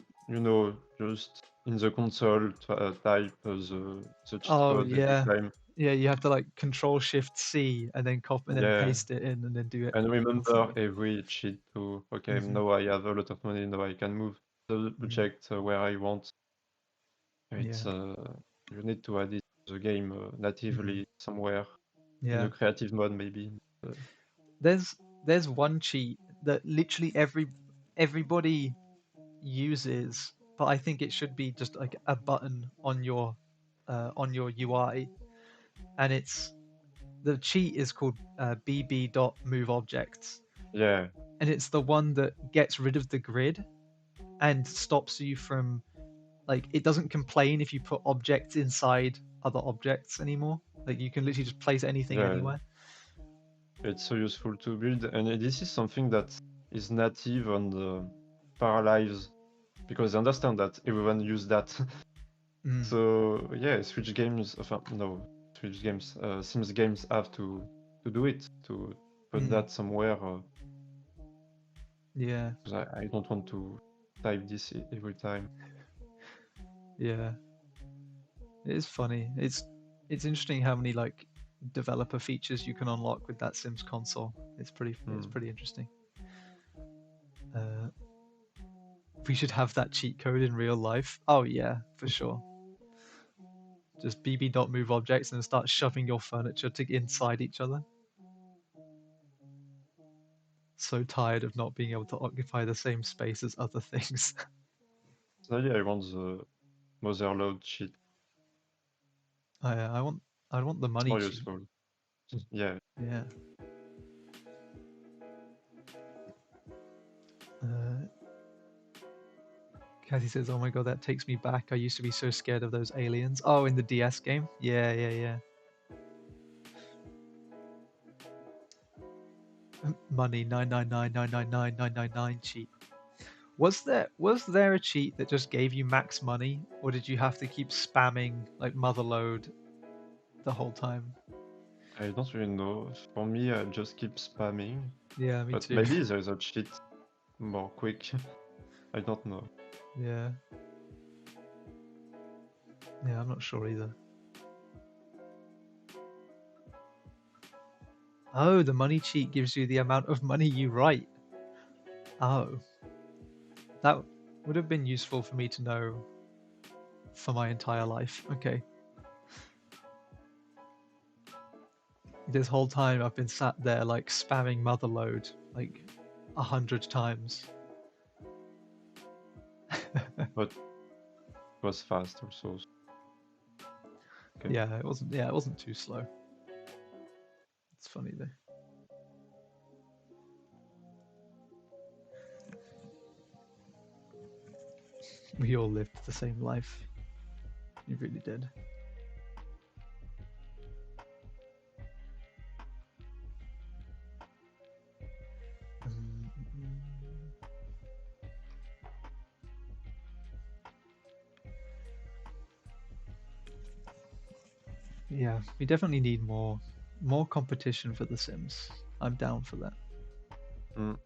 Speaker 2: just in the console type the cheat
Speaker 1: Oh
Speaker 2: code every
Speaker 1: yeah.
Speaker 2: time.
Speaker 1: Yeah, you have to like control shift C and then copy and then
Speaker 2: Yeah,
Speaker 1: paste it in and then do it
Speaker 2: and remember
Speaker 1: constantly.
Speaker 2: every cheat to okay
Speaker 1: Hmm.
Speaker 2: now I have a lot of money now I can move the
Speaker 1: Mm.
Speaker 2: project where I want. It's
Speaker 1: Yeah.
Speaker 2: you need to add it to the game
Speaker 1: Hmm.
Speaker 2: natively somewhere in a
Speaker 1: Yeah.
Speaker 2: creative mode maybe. Uh,
Speaker 1: There's there's one cheat that literally everybody uses, but I think it should be just like a button on your UI, and it's the cheat is called bb.moveObjects,
Speaker 2: yeah,
Speaker 1: and it's the one that gets rid of the grid and stops you from like it doesn't complain if you put objects inside other objects anymore. Like you can literally just place anything
Speaker 2: yeah.
Speaker 1: anywhere.
Speaker 2: It's so useful to build, and this is something that is native on the Paralives because I understand that everyone use that.
Speaker 1: Mm,
Speaker 2: So yeah, Switch games, enfin, no, Switch games, Sims games have to do it to put
Speaker 1: mm,
Speaker 2: that somewhere.
Speaker 1: yeah,
Speaker 2: 'Cause I don't want to type this every time.
Speaker 1: yeah. It is funny. It's interesting how many like developer features you can unlock with that Sims console. It's
Speaker 2: Hmm.
Speaker 1: pretty interesting. Uh, we should have that cheat code in real life. Oh yeah, for sure. Just bb.move objects and start shoving your furniture to inside each other. So tired of not being able to occupy the same space as other things.
Speaker 2: Personally, I want the Motherload cheat.
Speaker 1: I want I want the
Speaker 2: It's
Speaker 1: money
Speaker 2: more
Speaker 1: cheat.
Speaker 2: useful. Yeah.
Speaker 1: Yeah. Uh, Kathy says, "Oh my god, that takes me back. I used to be so scared of those aliens." Oh, in the DS game. Yeah, yeah, yeah. Money 999 cheat. Was there a cheat that just gave you max money, or did you have to keep spamming like motherload the whole time?
Speaker 2: I don't really know. For me, I just keep spamming.
Speaker 1: Yeah, me
Speaker 2: But
Speaker 1: too.
Speaker 2: maybe there is a cheat more quick. I don't know.
Speaker 1: Yeah, yeah, I'm not sure either. Oh, the money cheat gives you the amount of money you write. Oh, that would have been useful for me to know for my entire life. Okay. This whole time I've been sat there like spamming motherload like 100 times.
Speaker 2: But it was fast also. Okay.
Speaker 1: Yeah, it wasn't. Yeah, it wasn't too slow. It's funny though. We all lived the same life. You really did. Yeah, we definitely need more competition for The Sims. I'm down for that.
Speaker 2: Mm.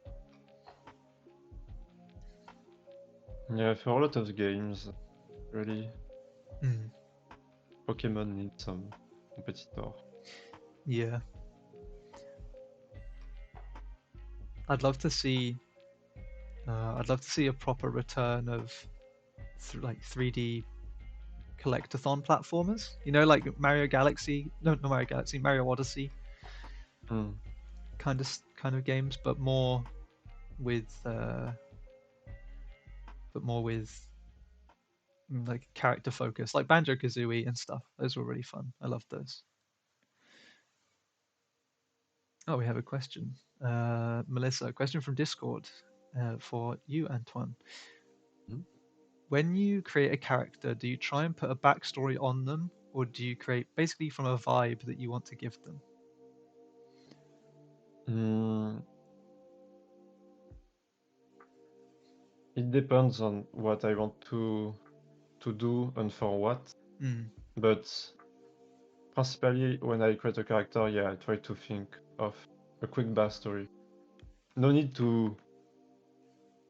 Speaker 2: Yeah, for a lot of games, really,
Speaker 1: Mm,
Speaker 2: Pokemon needs some competitor.
Speaker 1: yeah, I'd love to see. I'd love to see a proper return of like 3D collectathon platformers. You know, like Mario Galaxy. No, not Mario Galaxy. Mario Odyssey
Speaker 2: Mm.
Speaker 1: kind of games, with uh, but more with like character focus, like Banjo Kazooie and stuff. Those were really fun. I loved those. Oh, we have a question. Melissa, a question from Discord for you, Antoine.
Speaker 2: Mm.
Speaker 1: When you create a character, do you try and put a backstory on them, or do you create basically from a vibe that you want to give them?
Speaker 2: Mm, it depends on what I want to do and for what.
Speaker 1: Mm,
Speaker 2: But principally, when I create a character, yeah, I try to think of a quick backstory. No need to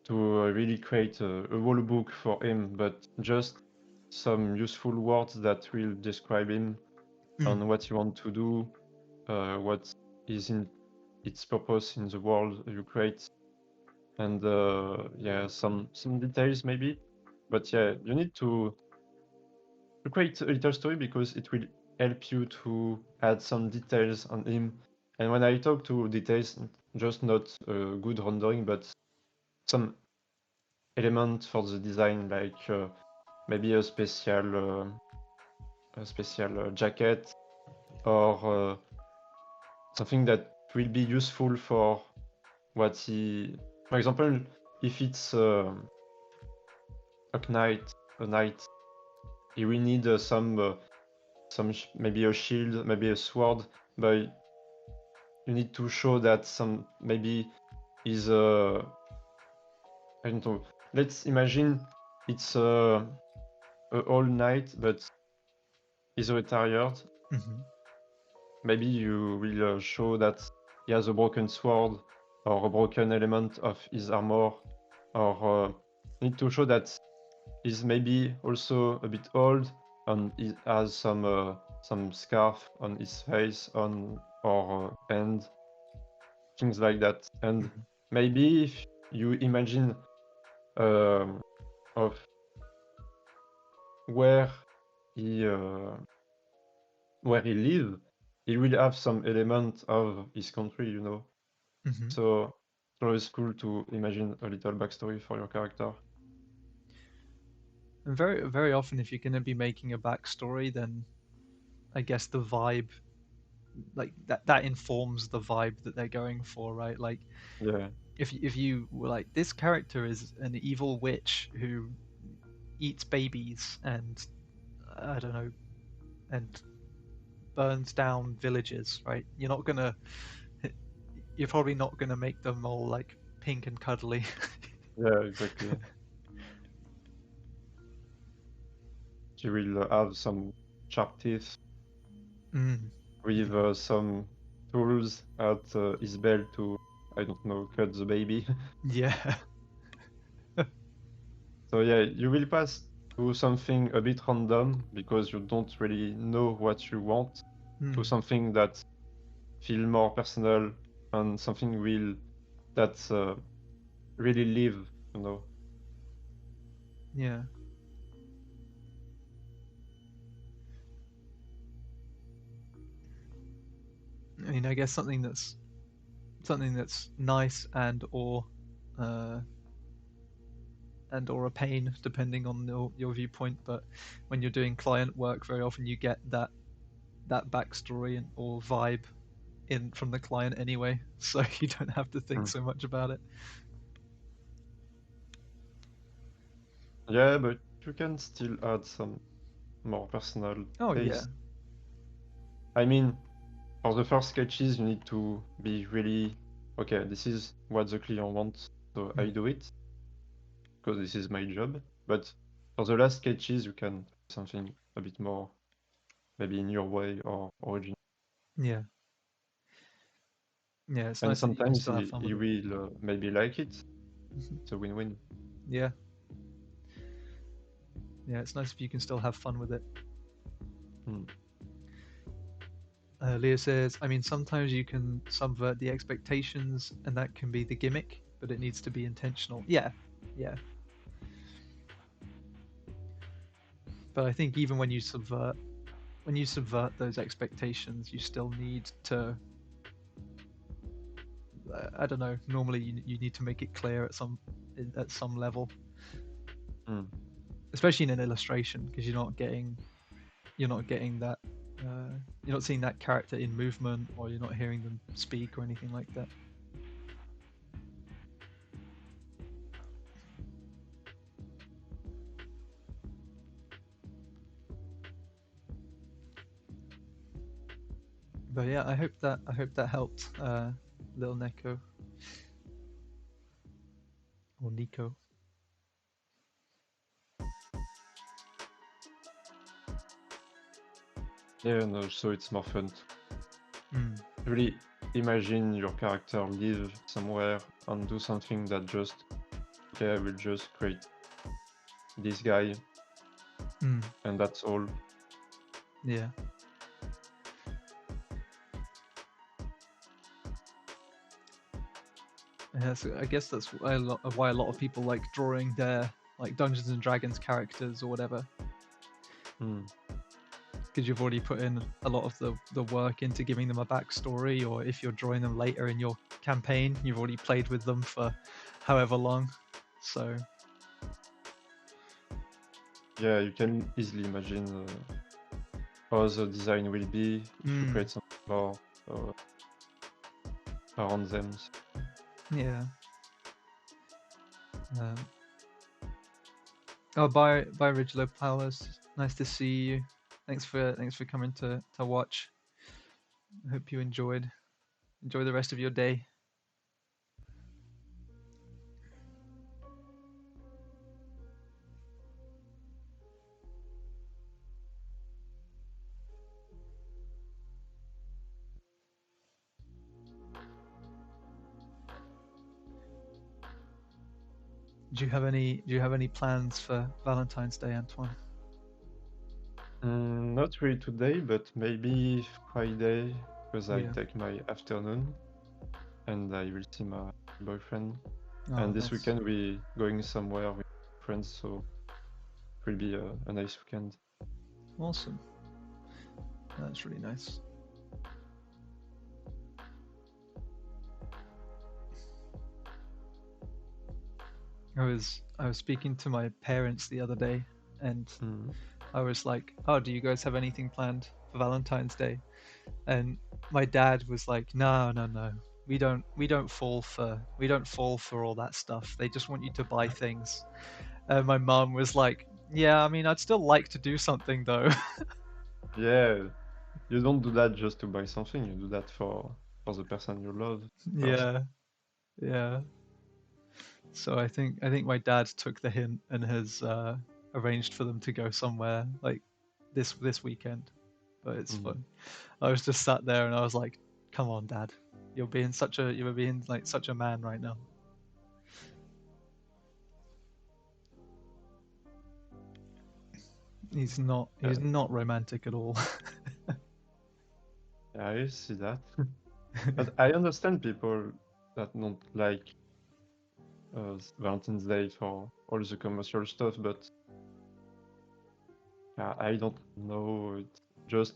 Speaker 2: really create a whole book for him, but just some useful words that will describe him
Speaker 1: mm,
Speaker 2: and what you want to do, what is in its purpose in the world you create, and yeah, some details maybe. But yeah, you need to create a little story because it will help you to add some details on him. And when I talk to details, just not a good rendering, but some element for the design, like maybe a special jacket or something that will be useful for what he. For example, if it's a knight, he will need maybe a shield, maybe a sword, but you need to show that some maybe is I don't know. Let's imagine it's a whole knight, but is retired.
Speaker 1: hmm
Speaker 2: Maybe you will show that he has a broken sword or a broken element of his armor, or need to show that he's maybe also a bit old and he has some scarf on his face on or hand, things like that. And
Speaker 1: hmm
Speaker 2: maybe if you imagine um, of where he uh, where he live, he will have some element of his country, you know.
Speaker 1: hmm
Speaker 2: So it's always cool to imagine a little backstory for your character.
Speaker 1: And very often, if you're going to be making a backstory, then I guess the vibe, like that informs the vibe that they're going for, right? Like
Speaker 2: Yeah,
Speaker 1: if you were like, this character is an evil witch who eats babies and I don't know, and burns down villages, right? You're probably not gonna make them all like pink and cuddly.
Speaker 2: yeah, exactly. She will have some sharp teeth
Speaker 1: mm,
Speaker 2: with some tools at his belt to, I don't know, cut the baby.
Speaker 1: yeah.
Speaker 2: So yeah, you will pass to something a bit random because you don't really know what you want, to
Speaker 1: mm,
Speaker 2: something that feel more personal and something that really live, you know.
Speaker 1: yeah. I mean, I guess something that's nice uh, and or a pain depending on your viewpoint. But when you're doing client work, very often you get that backstory or vibe in from the client anyway, so you don't have to think
Speaker 2: Mm.
Speaker 1: so much about it.
Speaker 2: Yeah, but you can still add some more personal
Speaker 1: Oh yeah.
Speaker 2: taste. I mean, for the first sketches, you need to be really okay. This is what the client wants, so I
Speaker 1: Mm.
Speaker 2: do it because this is my job. But for the last sketches, you can do something a bit more maybe in your way or original.
Speaker 1: Yeah. Yeah, it's
Speaker 2: And
Speaker 1: nice that you can
Speaker 2: sometimes
Speaker 1: still have fun
Speaker 2: he
Speaker 1: with it.
Speaker 2: will maybe like it. It's a win-win.
Speaker 1: Yeah. Yeah, it's nice if you can still have fun with it.
Speaker 2: Mm.
Speaker 1: Leah says, I mean, sometimes you can subvert the expectations, and that can be the gimmick, but it needs to be intentional. Yeah, yeah. But I think even when you subvert those expectations, you still need to. I don't know. Normally, you need to make it clear at some level,
Speaker 2: Mm.
Speaker 1: especially in an illustration, because you're not getting that. You're not seeing that character in movement, or you're not hearing them speak or anything like that. But yeah, I hope that helped, little Neko or Nico.
Speaker 2: Yeah, and also it's more fun to
Speaker 1: Mm,
Speaker 2: really imagine your character live somewhere and do something that just, okay, I will just create this guy
Speaker 1: mm,
Speaker 2: and that's all.
Speaker 1: yeah. Yeah, so I guess that's why a lot of people like drawing their like Dungeons and Dragons characters or whatever,
Speaker 2: Mm.
Speaker 1: because you've already put in a lot of the work into giving them a backstory, or if you're drawing them later in your campaign, you've already played with them for however long. So
Speaker 2: Yeah, you can easily imagine how the design will be if you
Speaker 1: mm,
Speaker 2: create something more uh, around them.
Speaker 1: yeah. Um, oh, bye, Rigelo Powers. Nice to see you. Thanks for coming to watch. I hope you enjoyed. Enjoy the rest of your day. Do you have any plans for Valentine's Day, Antoine?
Speaker 2: Not really today, but maybe Friday, because I
Speaker 1: Yeah.
Speaker 2: take my afternoon and I will see my boyfriend.
Speaker 1: Oh,
Speaker 2: And this
Speaker 1: nice.
Speaker 2: weekend we going somewhere with friends, so it will be a nice weekend.
Speaker 1: Awesome. That's really nice. I was speaking to my parents the other day, and
Speaker 2: Mm.
Speaker 1: I was like, "Oh, do you guys have anything planned for Valentine's Day?" And my dad was like, "No, no, no. We don't fall for all that stuff. They just want you to buy things." And my mum was like, "Yeah, I mean, I'd still like to do something though."
Speaker 2: Yeah, you don't do that just to buy something. You do that for the person you love first.
Speaker 1: Yeah, yeah. So I think my dad took the hint and has arranged for them to go somewhere like this weekend. But it's
Speaker 2: Mm.
Speaker 1: fun. I was just sat there and I was like, "Come on, Dad, you're being like such a man right now."
Speaker 2: Yeah,
Speaker 1: He's not romantic at all.
Speaker 2: yeah, I see that. But I understand people that don't like Valentine's Day for all the commercial stuff, but I don't know. It's just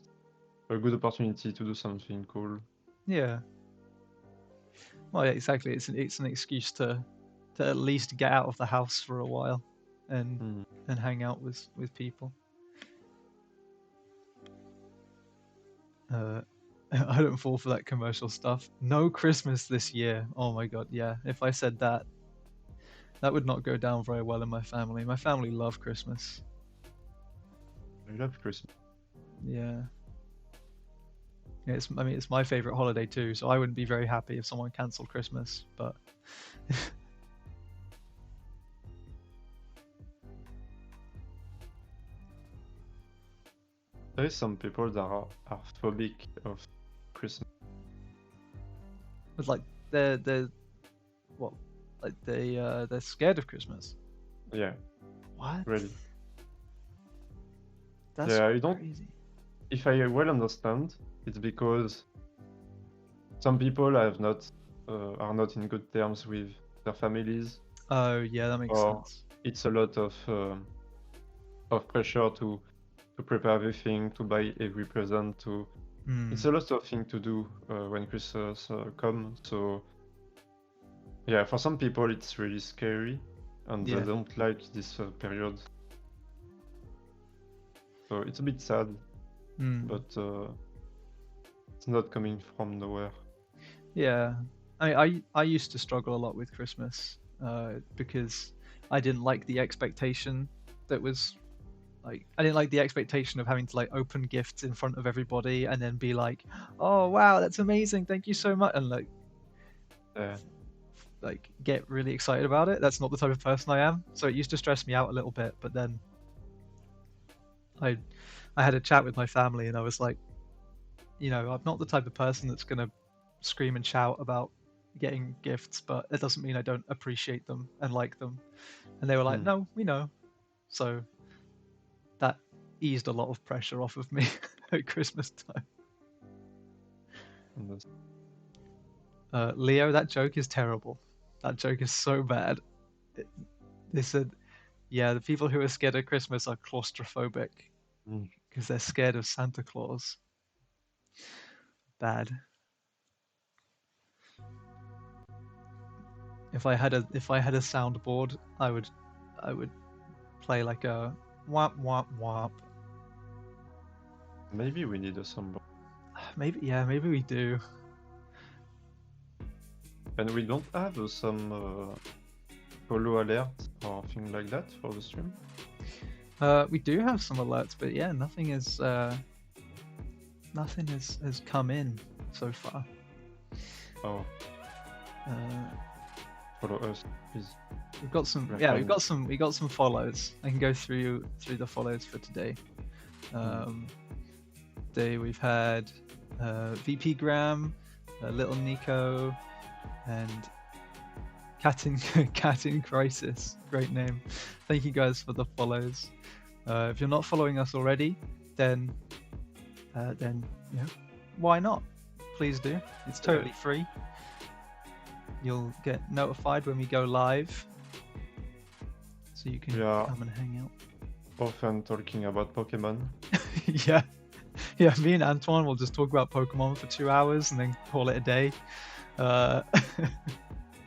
Speaker 2: a good opportunity to do something cool.
Speaker 1: Yeah. Well, yeah, exactly. It's an excuse to at least get out of the house for a while and
Speaker 2: Mm.
Speaker 1: hang out with people. Uh, I don't fall for that commercial stuff. No Christmas this year. Oh my god, yeah. If I said that, that would not go down very well in my family. My family love Christmas.
Speaker 2: I love Christmas.
Speaker 1: Yeah. Yeah, I mean, it's my favorite holiday too, so I wouldn't be very happy if someone cancelled Christmas. But
Speaker 2: there is some people that are phobic of Christmas.
Speaker 1: It's like they're what, like they're scared of Christmas.
Speaker 2: Yeah,
Speaker 1: What?
Speaker 2: really.
Speaker 1: That's
Speaker 2: Yeah, I don't.
Speaker 1: crazy.
Speaker 2: If I well understand, it's because some people have not are not in good terms with their families,
Speaker 1: Oh yeah, that makes
Speaker 2: or
Speaker 1: sense.
Speaker 2: it's a lot of pressure to prepare everything, to buy every present, to
Speaker 1: Hmm.
Speaker 2: it's a lot of things to do when Christmas comes. So yeah, for some people it's really scary, and they
Speaker 1: Yeah.
Speaker 2: don't like this period. So it's a bit sad,
Speaker 1: Hmm.
Speaker 2: but it's not coming from nowhere.
Speaker 1: Yeah. I used to struggle a lot with Christmas because I didn't like the expectation that was like I didn't like the expectation of having to like open gifts in front of everybody and then be like, "Oh wow, that's amazing! Thank you so much!" and
Speaker 2: Yeah,
Speaker 1: like get really excited about it. That's not the type of person I am. So it used to stress me out a little bit. But then I I had a chat with my family and I was like, I'm not the type of person that's gonna scream and shout about getting gifts, but it doesn't mean I don't appreciate them and like them. And they were like,
Speaker 2: mm,
Speaker 1: "No, we know." So that eased a lot of pressure off of me at Christmas time.
Speaker 2: and that's-
Speaker 1: Leo, that joke is terrible. That joke is so bad. It, they said, yeah, the people who are scared of Christmas are claustrophobic
Speaker 2: mm.
Speaker 1: because they're scared of Santa Claus. Bad. If I had a soundboard, I would play like a whop whop whop.
Speaker 2: Maybe we need a samba,
Speaker 1: Maybe we do.
Speaker 2: and we don't have some follow alert or thing like that for the stream.
Speaker 1: We do have some alerts, but yeah, nothing has come in so far.
Speaker 2: Oh,
Speaker 1: Uh,
Speaker 2: follow us, please.
Speaker 1: we've got some,
Speaker 2: We're
Speaker 1: yeah, we've
Speaker 2: kind.
Speaker 1: got some follows. I can go through the follows for today.
Speaker 2: Mm.
Speaker 1: Um, Today we've had VP Graham, Little Nico, and Cat in Cat in Crisis. Great name. Thank you guys for the follows. If you're not following us already, then you know, why not? Please do. It's totally free. You'll get notified when we go live, so you can
Speaker 2: We are
Speaker 1: come and hang out.
Speaker 2: often talking about Pokemon.
Speaker 1: Yeah, yeah. Me and Antoine will just talk about Pokemon for 2 hours and then call it a day. Uh,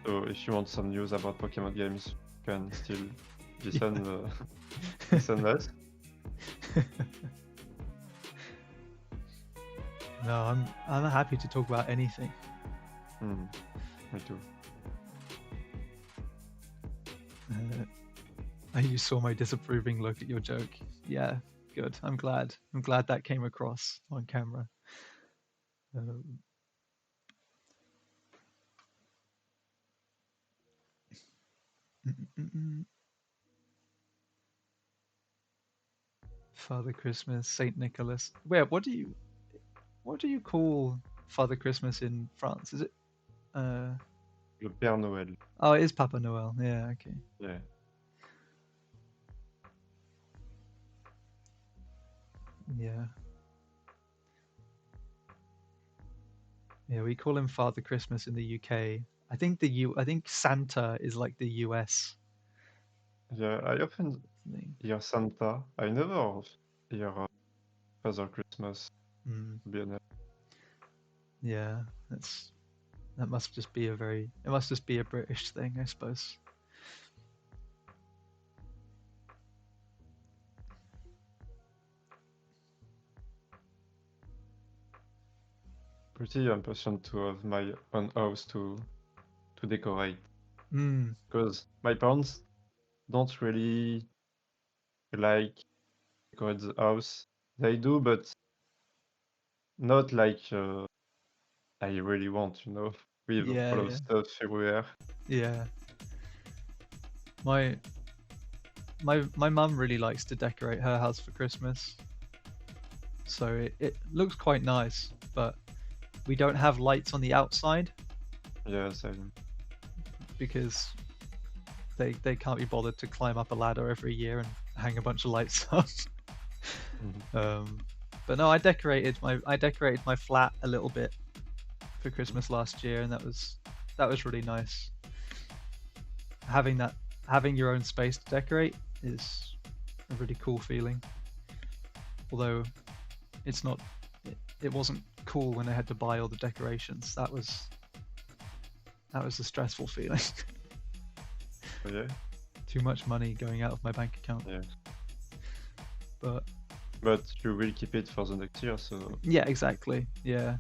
Speaker 2: So if you want some news about Pokemon games, you can still listen listen us.
Speaker 1: No, I'm happy to talk about anything.
Speaker 2: Mm. Me too.
Speaker 1: You saw my disapproving look at your joke. Yeah, good. I'm glad. I'm glad that came across on camera. Um, mm, mm, mm. Father Christmas, Saint Nicholas. Wait, what do you call Father Christmas in France? Is it? Uh,
Speaker 2: Le Père Noël.
Speaker 1: oh, it is Papa Noel. Yeah, okay.
Speaker 2: Yeah.
Speaker 1: Yeah, yeah. We call him Father Christmas in the UK. I think Santa is like the US
Speaker 2: Yeah, I often
Speaker 1: thing.
Speaker 2: hear Santa. I never hear Father Christmas,
Speaker 1: Mm,
Speaker 2: to be honest.
Speaker 1: yeah, that must just be it must just be a British thing, I suppose.
Speaker 2: Pretty impatient to have my own house to decorate.
Speaker 1: Mm,
Speaker 2: Because my parents don't really like decorate the house. They do, but not like I really want, with
Speaker 1: yeah,
Speaker 2: all of
Speaker 1: yeah,
Speaker 2: stuff everywhere.
Speaker 1: yeah. My my mum really likes to decorate her house for Christmas. so it looks quite nice, but we don't have lights on the outside
Speaker 2: Yes, I.
Speaker 1: because they can't be bothered to climb up a ladder every year and hang a bunch of lights up.
Speaker 2: Mhm.
Speaker 1: But no, I decorated my flat a little bit for Christmas last year, and that was really nice. Having your own space to decorate is a really cool feeling. Although it's not, it wasn't cool when I had to buy all the decorations. That was a stressful feeling.
Speaker 2: Oh, yeah,
Speaker 1: Too much money going out of my bank account.
Speaker 2: yeah.
Speaker 1: But
Speaker 2: But you will keep it for the next year, so
Speaker 1: yeah, exactly. Yeah.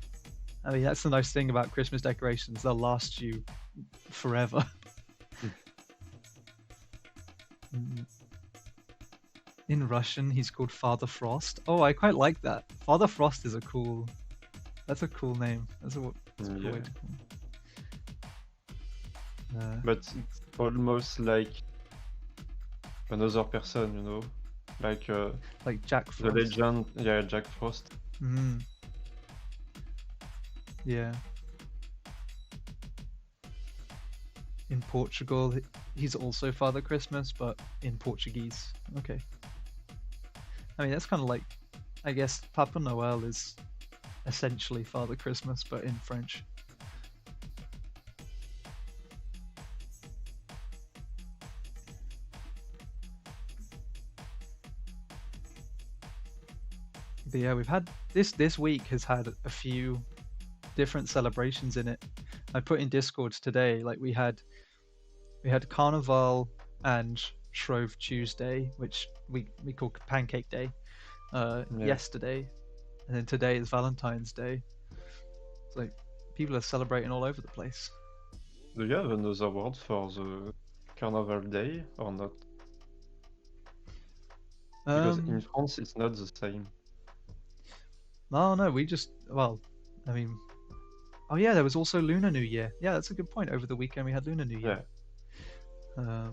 Speaker 1: I mean, that's the nice thing about Christmas decorations. They'll last you forever. Mm. In Russian, he's called Father Frost. Oh, I quite like that. Father Frost is that's a cool name. That's a cool
Speaker 2: yeah.
Speaker 1: way to call him.
Speaker 2: But it's almost like another person, you know, like
Speaker 1: Like Jack
Speaker 2: the
Speaker 1: Frost.
Speaker 2: legend, yeah, Jack Frost.
Speaker 1: Mm. Yeah. In Portugal, he's also Father Christmas, but in Portuguese. Okay. I mean, that's kind of like, I guess Papa Noel is essentially Father Christmas, but in French. But yeah, we've had this week has had a few different celebrations in it. I put in Discords today, like we had Carnival and Shrove Tuesday, which we call Pancake Day,
Speaker 2: Yeah.
Speaker 1: yesterday, and then today is Valentine's Day. It's like people are celebrating all over the place.
Speaker 2: Do you have another word for the Carnival Day or not? Because in France it's not the same.
Speaker 1: No, we just I mean, oh yeah, there was also Lunar New Year. Yeah, that's a good point. Over the weekend we had Lunar New Year.
Speaker 2: Yeah.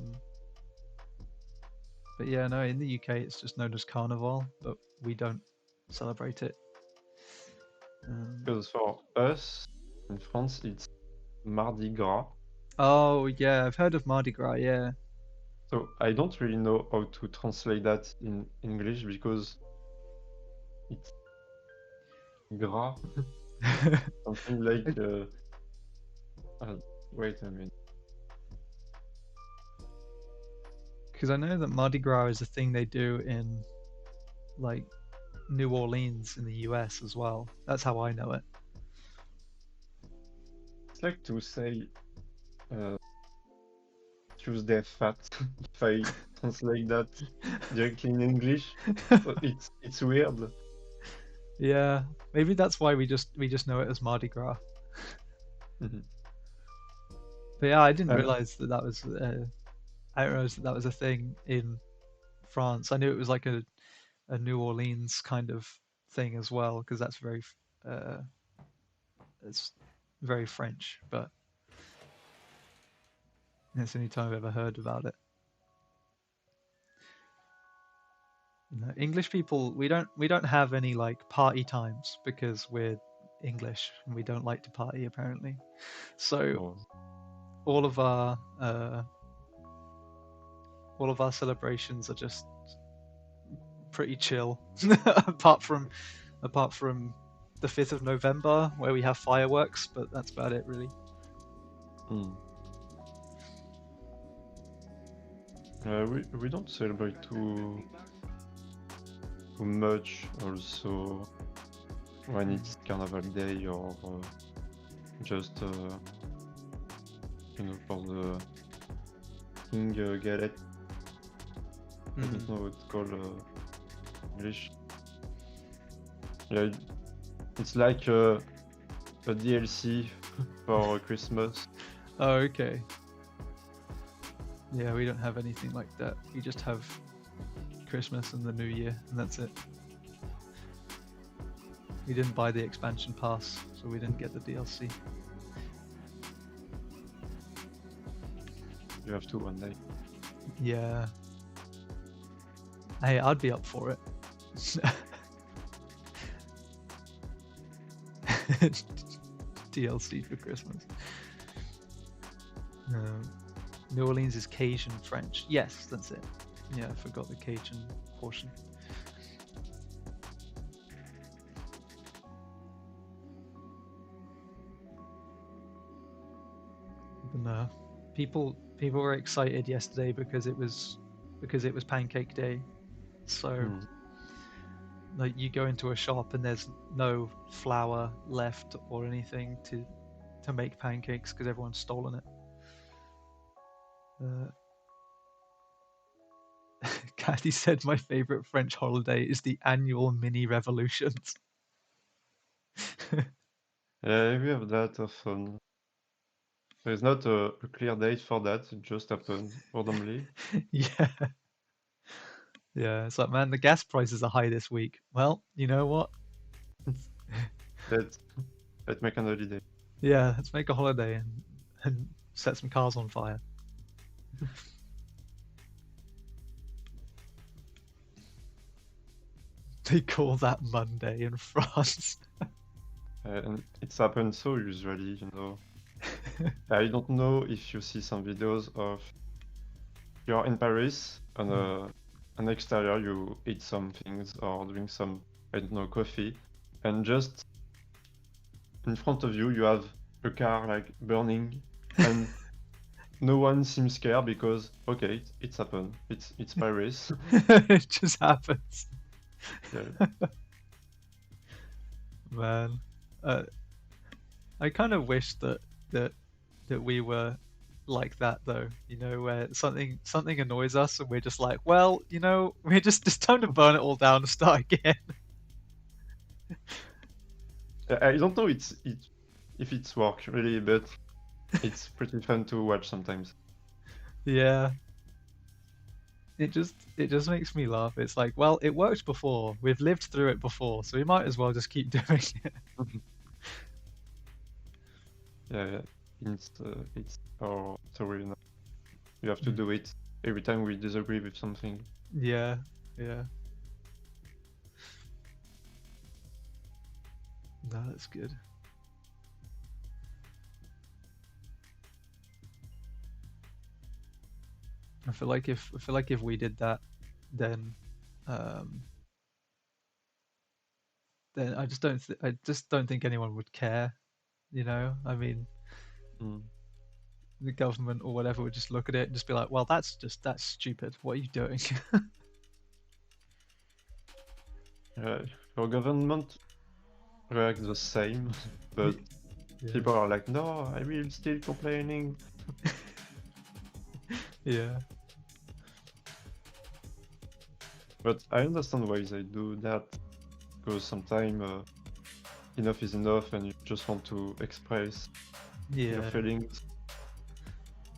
Speaker 1: But yeah, no, in the UK it's just known as Carnival, but we don't celebrate it.
Speaker 2: Because for us in France it's Mardi Gras.
Speaker 1: Oh yeah, I've heard of Mardi Gras. Yeah.
Speaker 2: So I don't really know how to translate that in English because it's gras, something like. Wait a minute.
Speaker 1: Because I know that Mardi Gras is a thing they do in like New Orleans in the US as well. That's how I know it.
Speaker 2: It's like to say Tuesday fat if I translate that directly in English. So it's weird.
Speaker 1: Yeah, maybe that's why we just know it as Mardi Gras.
Speaker 2: Mhm.
Speaker 1: But yeah, I didn't
Speaker 2: Uh,
Speaker 1: realize that was I didn't realize that was a thing in France. I knew it was like a New Orleans kind of thing as well, because that's uh, it's very French. But it's the only time I've ever heard about it. You know, English people, we don't have any like party times because we're English and we don't like to party apparently. So
Speaker 2: oh,
Speaker 1: all of our celebrations are just pretty chill, apart from the 5th of November where we have fireworks, but that's about it really.
Speaker 2: hmm. We don't celebrate too much also when it's Carnival Day or just for the King Galette. I don't know what it's called English. Yeah, it's like a DLC for Christmas.
Speaker 1: Oh, okay. Yeah, we don't have anything like that. We just have Christmas and the New Year, and that's it. We didn't buy the expansion pass, so we didn't get the DLC.
Speaker 2: You have to one day.
Speaker 1: Yeah. Hey, I'd be up for it. DLC for Christmas. New Orleans is Cajun French. Yes, that's it. Yeah, I forgot the Cajun portion. But no, people were excited yesterday because it was Pancake Day. So like you go into a shop and there's no flour left or anything to make pancakes because everyone's stolen it. Kathy said my favorite French holiday is the annual mini revolutions.
Speaker 2: Yeah, we have that often. There's not a clear date for that, it just happens randomly.
Speaker 1: Yeah. Yeah, it's like, man, the gas prices are high this week. Well, you know what?
Speaker 2: Let's make an holiday.
Speaker 1: Yeah, let's make a holiday and set some cars on fire. They call that Monday in France.
Speaker 2: And it's happened so usually, you know. I don't know if you see some videos of you're in Paris on an exterior, you eat some things or drink some, I don't know, coffee, and just in front of you, you have a car like burning, and no one seems scared because okay, it's happened. It's Paris.
Speaker 1: It just happens.
Speaker 2: Yeah.
Speaker 1: Man, I kind of wish that we were like that though. You know, where something annoys us and we're just like, well, you know, we're just time to burn it all down and start again.
Speaker 2: I don't know if it's work really, but it's pretty fun to watch sometimes.
Speaker 1: Yeah. It just makes me laugh. It's like, well, it worked before. We've lived through it before, so we might as well just keep doing it.
Speaker 2: Yeah, it's our story, you know. We have to do it every time we disagree with something.
Speaker 1: Yeah, yeah. No, that's good. I feel like if we did that, then then I just don't think anyone would care. You know, I mean, the government or whatever would just look at it and just be like, well, that's stupid. What are you doing?
Speaker 2: Our government reacts the same, but
Speaker 1: Yeah.
Speaker 2: people are like, no, I will still complaining.
Speaker 1: Yeah.
Speaker 2: But I understand why they do that, because sometimes enough is enough and you just want to express your
Speaker 1: Yeah.
Speaker 2: feelings.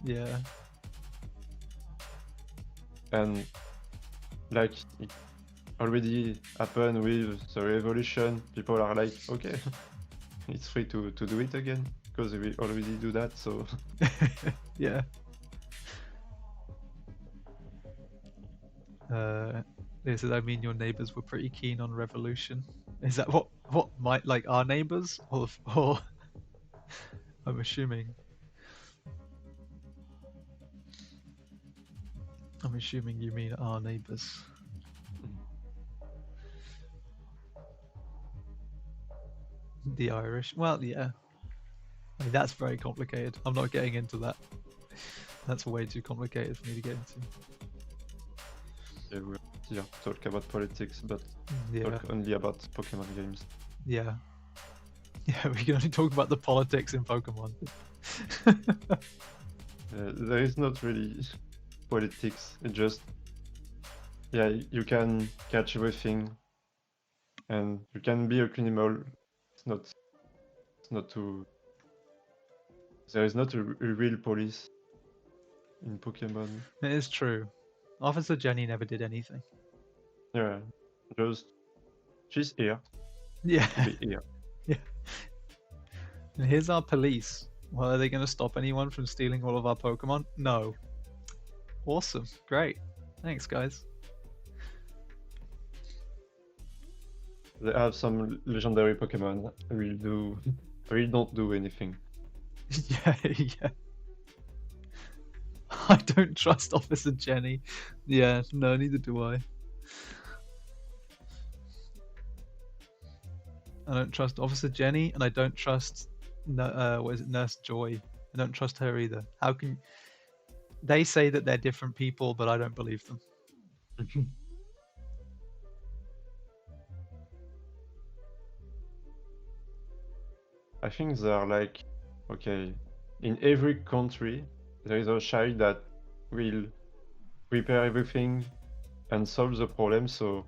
Speaker 1: Yeah.
Speaker 2: And like it already happened with the revolution, people are like, okay, it's free to do it again, because we already do that, so...
Speaker 1: Yeah. They said, I mean, your neighbors were pretty keen on revolution. Is that what might like our neighbors or I'm assuming you mean our neighbors. The Irish. Well, yeah. I mean, that's very complicated. I'm not getting into that. That's way too complicated for me to get into.
Speaker 2: Yeah, we're here to talk about politics, but
Speaker 1: Yeah.
Speaker 2: talk only about Pokemon games.
Speaker 1: Yeah. Yeah, we can only talk about the politics in Pokemon.
Speaker 2: There is not really politics, it just... Yeah, you can catch everything, and you can be a criminal. It's not too... There is not a real police in Pokemon.
Speaker 1: It is true. Officer Jenny never did anything.
Speaker 2: Yeah, just... She's here.
Speaker 1: Yeah.
Speaker 2: To be here.
Speaker 1: Yeah. And here's our police. Well, are they going to stop anyone from stealing all of our Pokemon? No. Awesome. Great. Thanks, guys.
Speaker 2: They have some legendary Pokemon. Really don't do anything.
Speaker 1: Yeah, yeah. I don't trust Officer Jenny. Yeah, no, neither do I. I don't trust Officer Jenny, and I don't trust what is it, Nurse Joy. I don't trust her either. How can they say that they're different people, but I don't believe them?
Speaker 2: I think they are like, okay, in every country there is a child that will prepare everything and solve the problem. So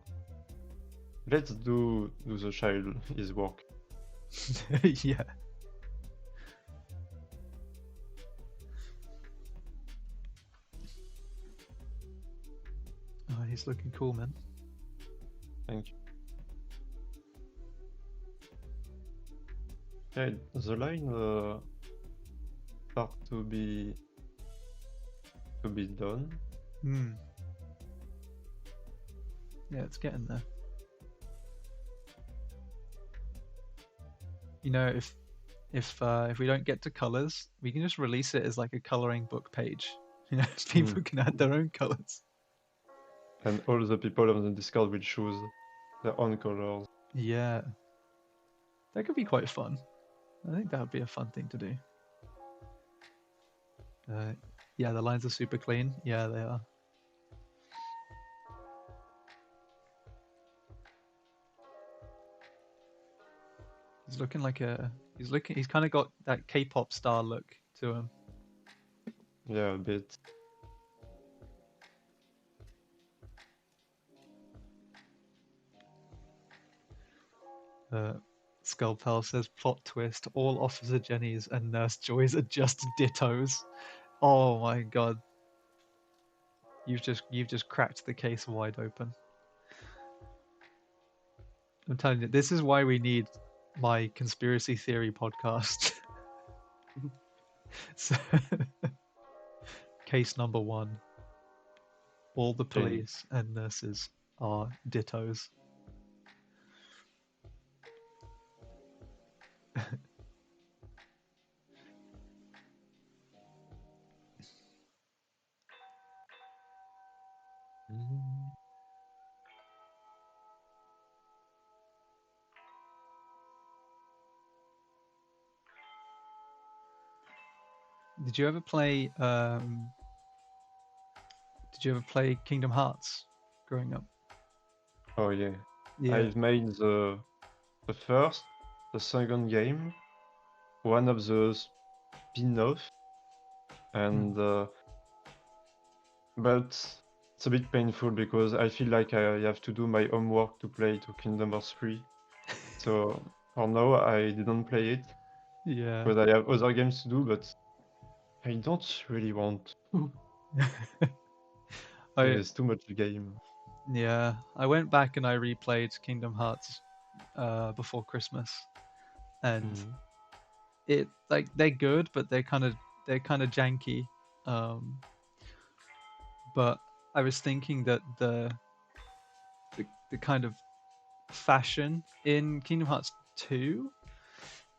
Speaker 2: let's do the child his work.
Speaker 1: Yeah. Oh, he's looking cool, man.
Speaker 2: Thank you. Yeah, the line start to be done.
Speaker 1: Hmm. Yeah, it's getting there. You know, if we don't get to colors, we can just release it as like a coloring book page. You know, people can add their own colors.
Speaker 2: And all the people on the Discord will choose their own colors.
Speaker 1: Yeah, that could be quite fun. I think that would be a fun thing to do. Yeah, the lines are super clean. Yeah, they are. He's looking like a. He's kind of got that K-pop star look to him.
Speaker 2: Yeah, a bit.
Speaker 1: Skullpel says plot twist: all Officer Jenny's and Nurse Joy's are just dittos. Oh my god! You've just cracked the case wide open. I'm telling you, this is why we need my conspiracy theory podcast. So, case number one: all the
Speaker 2: Okay.
Speaker 1: police and nurses are dittos. Did you ever play? Did you ever play Kingdom Hearts growing up?
Speaker 2: Oh yeah.
Speaker 1: Yeah.
Speaker 2: I've made the first, the second game, one of the spin-off,
Speaker 1: Mm.
Speaker 2: and but it's a bit painful because I feel like I have to do my homework to play to Kingdom Hearts 3. So for now I didn't play it
Speaker 1: Yeah.
Speaker 2: because I have other games to do, but I don't really want.
Speaker 1: I
Speaker 2: There's too much game.
Speaker 1: yeah. I went back and I replayed Kingdom Hearts before Christmas, and
Speaker 2: Mhm.
Speaker 1: it like they're good, but they're kind of janky. Um, but I was thinking that the kind of fashion in Kingdom Hearts 2,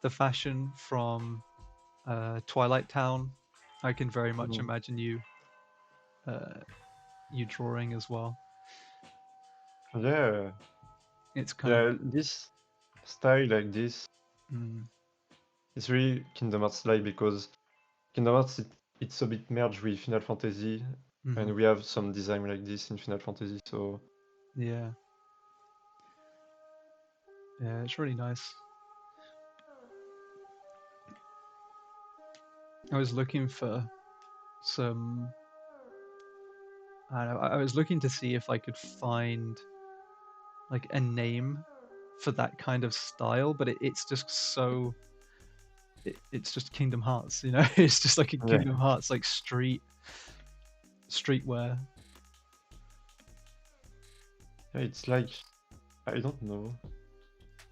Speaker 1: the fashion from Twilight Town, I can very much
Speaker 2: Mhm.
Speaker 1: imagine uh, you drawing as well.
Speaker 2: Yeah,
Speaker 1: It's kind of
Speaker 2: yeah. This style like this
Speaker 1: mm,
Speaker 2: is really Kingdom Hearts like because Kingdom Hearts it's a bit merged with Final Fantasy,
Speaker 1: mhm,
Speaker 2: and we have some design like this in Final Fantasy. So
Speaker 1: yeah, yeah, it's really nice. I was looking for some. I don't know. I was looking to see if I could find like a name for that kind of style, but it's just so. It's just Kingdom Hearts, you know. It's just like a
Speaker 2: yeah,
Speaker 1: Kingdom Hearts like streetwear.
Speaker 2: yeah, it's like I don't know.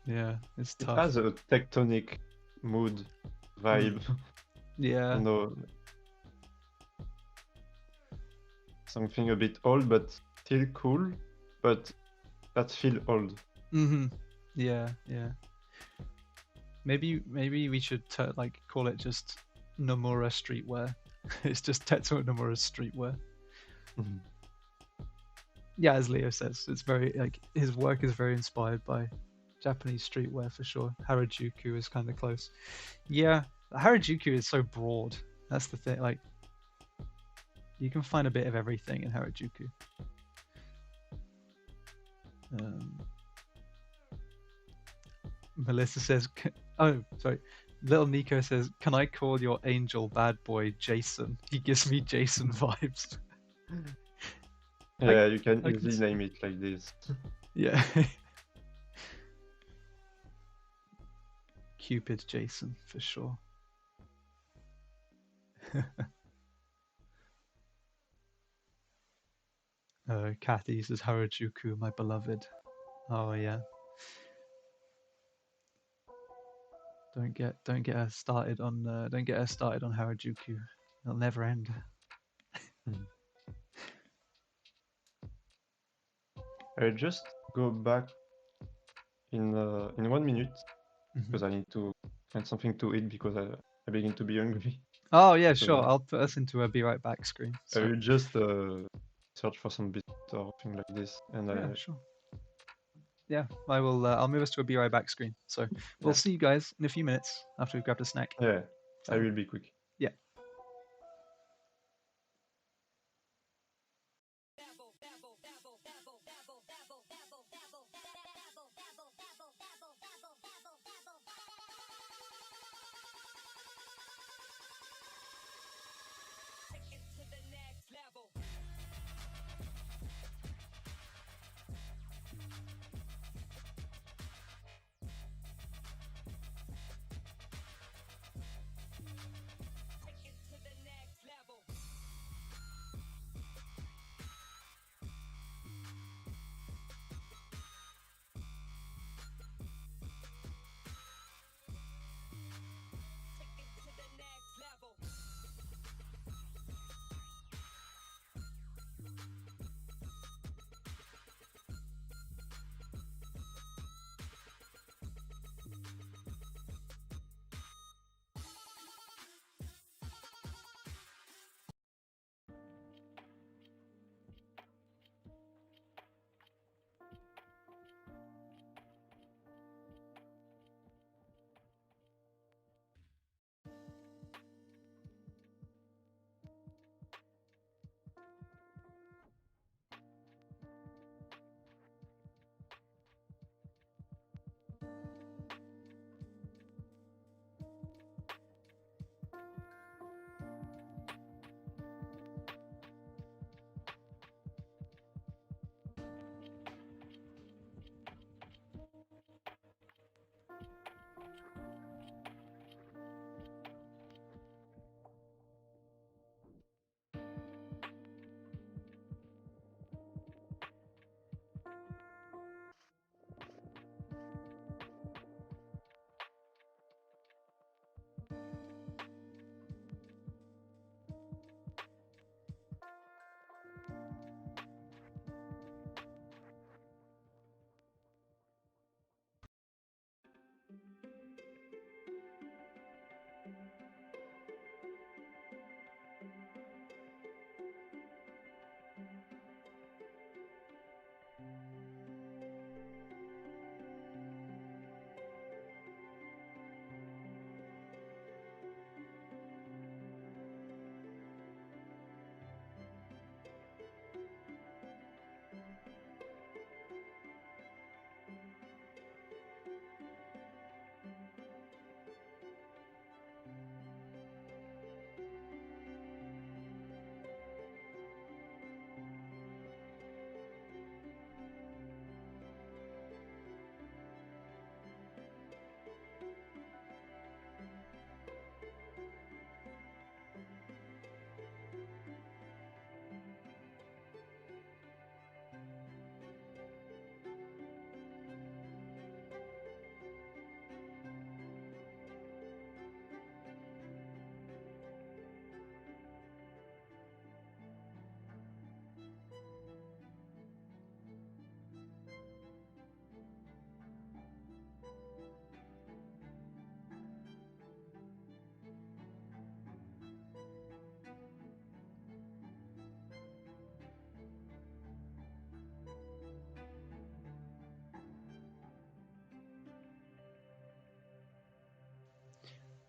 Speaker 1: Yeah, it's
Speaker 2: It
Speaker 1: tough.
Speaker 2: has a tectonic mood
Speaker 1: Mm,
Speaker 2: vibe, you
Speaker 1: yeah.
Speaker 2: know, something a bit old but still cool, but that feel old.
Speaker 1: Hmm. Yeah, yeah. Maybe we should like call it just Nomura streetwear. It's just Tetsuo Nomura's streetwear.
Speaker 2: Mhm.
Speaker 1: Yeah, as Leo says, it's very like his work is very inspired by Japanese streetwear for sure. Harajuku is kind of close. Yeah, Harajuku is so broad. That's the thing. Like you can find a bit of everything in Harajuku. Um, Melissa says, "Oh, sorry." Little Nico says, "Can I call your angel bad boy Jason? He gives me Jason vibes." I
Speaker 2: Yeah, you can
Speaker 1: I can
Speaker 2: easily
Speaker 1: see.
Speaker 2: name it like this.
Speaker 1: Yeah. Cupid Jason for sure. Kathy says Harajuku, my beloved. Oh yeah. Don't get us started on Harajuku. It'll never end.
Speaker 2: Mhm. I'll just go back in 1 minute
Speaker 1: Hmm.
Speaker 2: because I need to find something to eat because I begin to be hungry.
Speaker 1: Oh yeah,
Speaker 2: So
Speaker 1: sure. I'll put us into a be right back screen.
Speaker 2: I
Speaker 1: So
Speaker 2: will just search for some bit or thing like this, and
Speaker 1: yeah,
Speaker 2: I
Speaker 1: sure. Yeah, I will. I'll move us to a be right back screen. So we'll
Speaker 2: yeah
Speaker 1: see you guys in a few minutes after we've grabbed a snack.
Speaker 2: yeah I
Speaker 1: So
Speaker 2: will be quick.
Speaker 1: yeah.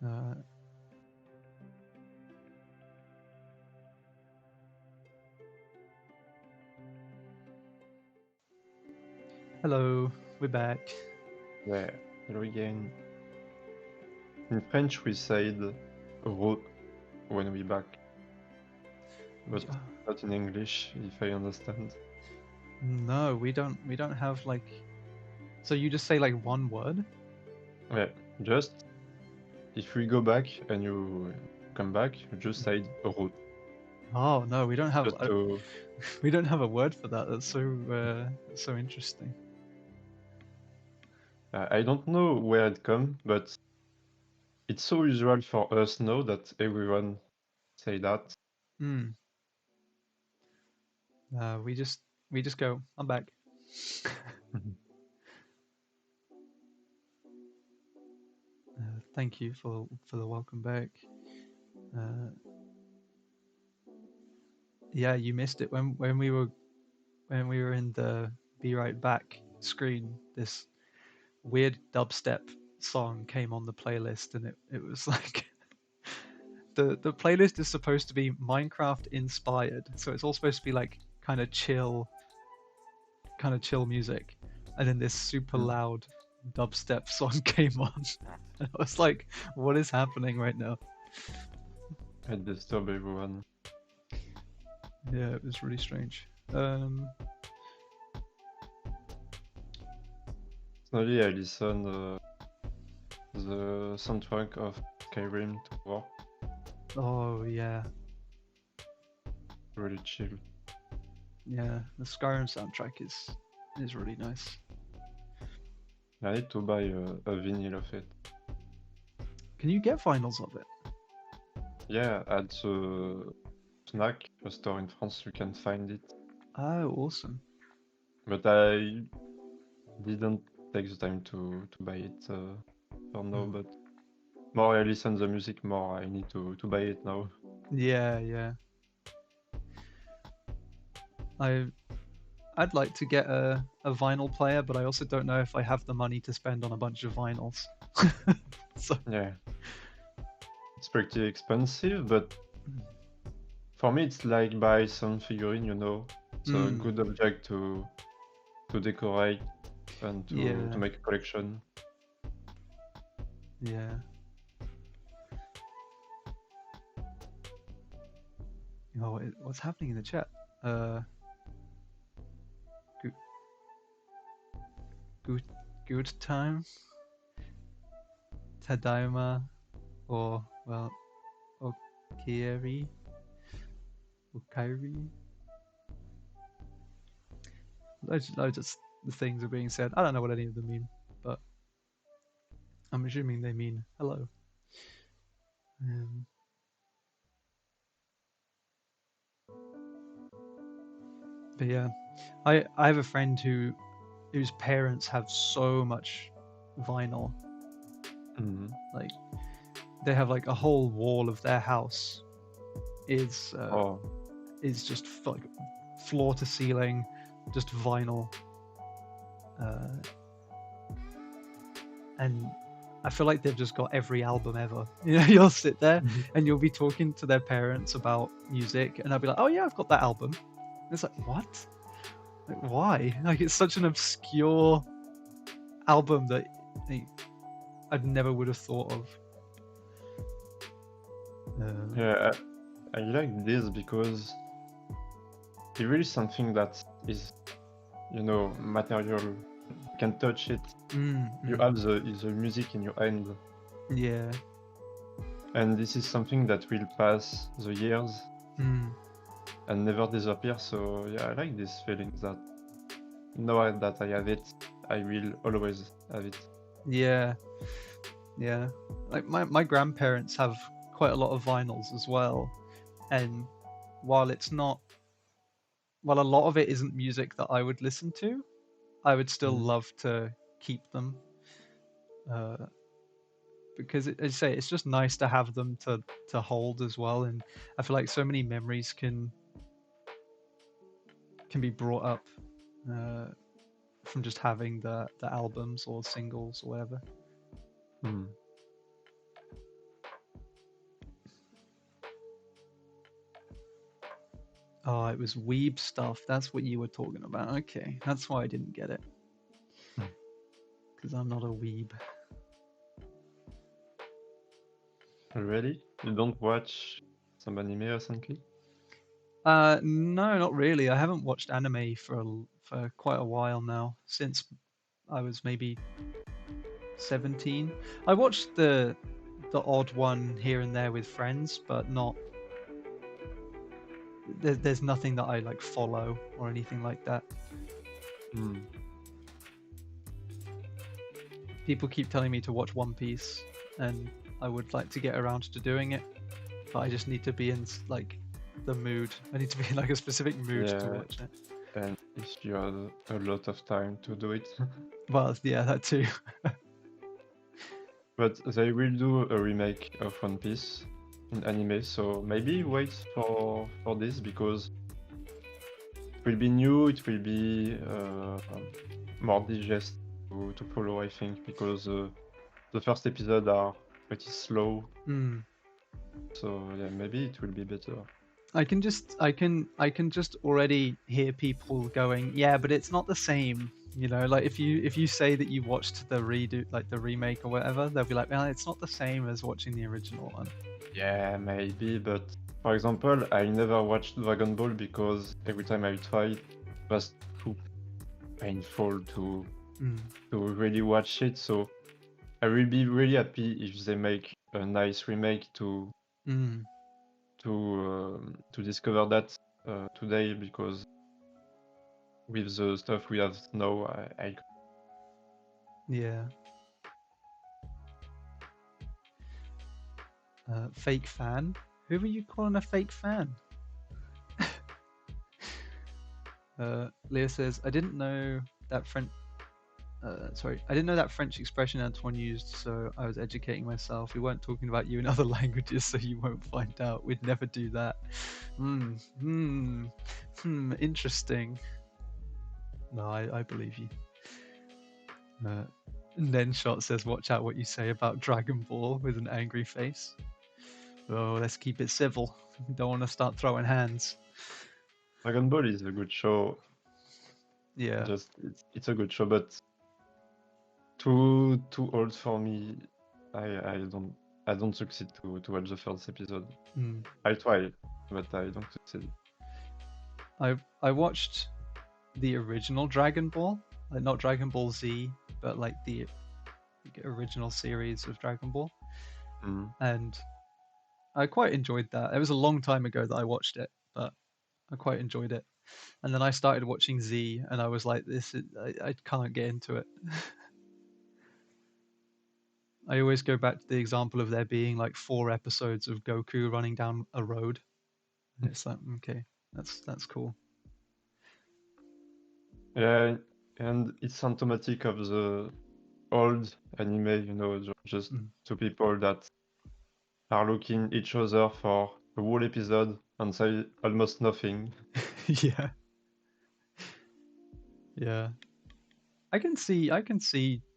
Speaker 1: Uh, Hello, we're back.
Speaker 2: Yeah, hello again. In French, we said "re" when we back, but
Speaker 1: Uh,
Speaker 2: not in English, if I understand.
Speaker 1: No, we don't. We don't have like. So you just say like one word?
Speaker 2: Yeah, just if we go back and you come back, you just said "re"
Speaker 1: Oh no, we don't have.
Speaker 2: just to.
Speaker 1: We don't have a word for that. That's so interesting.
Speaker 2: I don't know where it come, but it's so usual for us now that everyone say that.
Speaker 1: Hmm. We just go. I'm back. Thank you for the welcome back. Uh, yeah, you missed it when we were in the Be Right Back screen. This weird dubstep song came on the playlist, and it was like the playlist is supposed to be Minecraft inspired, so it's all supposed to be like kind of chill music, and then this super
Speaker 2: Mm.
Speaker 1: loud dubstep song came on. And I was like, what is happening right now?
Speaker 2: I disturb everyone.
Speaker 1: Yeah, it was really strange. Um,
Speaker 2: Suddenly, I listen the soundtrack of Skyrim to work.
Speaker 1: oh yeah,
Speaker 2: Really chill.
Speaker 1: yeah. The Skyrim soundtrack is really nice.
Speaker 2: I need to buy a vinyl of it.
Speaker 1: Can you get vinyls of it?
Speaker 2: Yeah, at the snack, a store in France, you can find it.
Speaker 1: Oh, awesome.
Speaker 2: But I didn't take the time to buy it for now.
Speaker 1: Mm.
Speaker 2: But more I listen the music, more I need to buy it now.
Speaker 1: Yeah, yeah. I I'd like to get a vinyl player, but I also don't know if I have the money to spend on a bunch of vinyls. So
Speaker 2: Yeah, it's pretty expensive, but for me it's like buy some figurine, you know. It's a
Speaker 1: mm,
Speaker 2: good object to decorate and to
Speaker 1: yeah,
Speaker 2: make a collection.
Speaker 1: yeah. Oh, what's happening in the chat? Uh, good, good, good time. Tadaima, or well, Okieri, Okairi. Loads of the things are being said. I don't know what any of them mean, but I'm assuming they mean hello. Um, but yeah, I have a friend whose parents have so much vinyl.
Speaker 2: Mhm.
Speaker 1: Like they have like a whole wall of their house is
Speaker 2: Oh,
Speaker 1: just like floor to ceiling, just vinyl. Uh, and I feel like they've just got every album ever. You know, you'll sit there
Speaker 2: Mhm.
Speaker 1: and you'll be talking to their parents about music, and they'll be like, "Oh yeah, I've got that album." And it's like, what? Like, why? Like, it's such an obscure album that like, I never would have thought of.
Speaker 2: Yeah, I like this because it's really something that is, you know, material. You can touch it. You
Speaker 1: Mm.
Speaker 2: have the music in your hand,
Speaker 1: Yeah.
Speaker 2: and this is something that will pass the years
Speaker 1: Mm.
Speaker 2: and never disappear. So yeah, I like this feeling that now that I have it, I will always have it.
Speaker 1: Yeah. Yeah. Like my grandparents have quite a lot of vinyls as well, and while it's not, while a lot of it isn't music that I would listen to, I would still
Speaker 2: Mhm.
Speaker 1: love to keep them. Uh, because as I say, it's just nice to have them to hold as well, and I feel like so many memories can be brought up uh, from just having the albums or singles or whatever.
Speaker 2: Mm.
Speaker 1: Oh, it was weeb stuff. That's what you were talking about. Okay, that's why I didn't get it. Because I'm not a weeb.
Speaker 2: Really? You don't watch some anime recently?
Speaker 1: No, not really. I haven't watched anime for quite a while now, since I was maybe 17. I watched the odd one here and there with friends, but not. There's nothing that I like follow or anything like that.
Speaker 2: Hmm.
Speaker 1: People keep telling me to watch One Piece, and I would like to get around to doing it, but I just need to be in like the mood. I need to be in like a specific mood to
Speaker 2: Yeah,
Speaker 1: watch it.
Speaker 2: and if you have a lot of time to do it.
Speaker 1: Well, yeah, that too.
Speaker 2: But they will do a remake of One Piece in anime, so maybe wait for this because it will be new, it will be more digest to follow, I think, because the first episode are pretty slow,
Speaker 1: Mm.
Speaker 2: so yeah, maybe it will be better.
Speaker 1: I can just already hear people going, yeah, but it's not the same. You know, like if you say that you watched the redo, like the remake or whatever, they'll be like, well, it's not the same as watching the original one.
Speaker 2: Yeah, maybe, but for example, I never watched Dragon Ball because every time I tried, it was too painful
Speaker 1: Mm.
Speaker 2: to really watch it. So I will be really happy if they make a nice remake
Speaker 1: Mm.
Speaker 2: to discover that today because with the stuff we have now, I
Speaker 1: Yeah. Fake fan? Who are you calling a fake fan? Leah says, I didn't know that French. I didn't know that French expression Antoine used, so I was educating myself. We weren't talking about you in other languages, so you won't find out. We'd never do that. Interesting. No, I believe you. And then Shot says, watch out what you say about Dragon Ball with an angry face. Oh, let's keep it civil. Don't want to start throwing hands.
Speaker 2: Dragon Ball is a good show.
Speaker 1: Yeah.
Speaker 2: Just it's a good show, but too old for me. I don't succeed to watch the first episode.
Speaker 1: Mm.
Speaker 2: I try, but I don't succeed.
Speaker 1: I watched the original Dragon Ball, like not Dragon Ball Z, but like the original series of Dragon Ball,
Speaker 2: Mm.
Speaker 1: and I quite enjoyed that. It was a long time ago that I watched it, but I quite enjoyed it. And then I started watching Z, and I was like, I can't get into it. I always go back to the example of there being like 4 episodes of Goku running down a road, and it's like, okay, that's cool.
Speaker 2: Yeah, and it's symptomatic of the old anime, just
Speaker 1: Mm.
Speaker 2: two people that are looking each other for a whole episode and say almost nothing.
Speaker 1: Yeah, yeah. I can see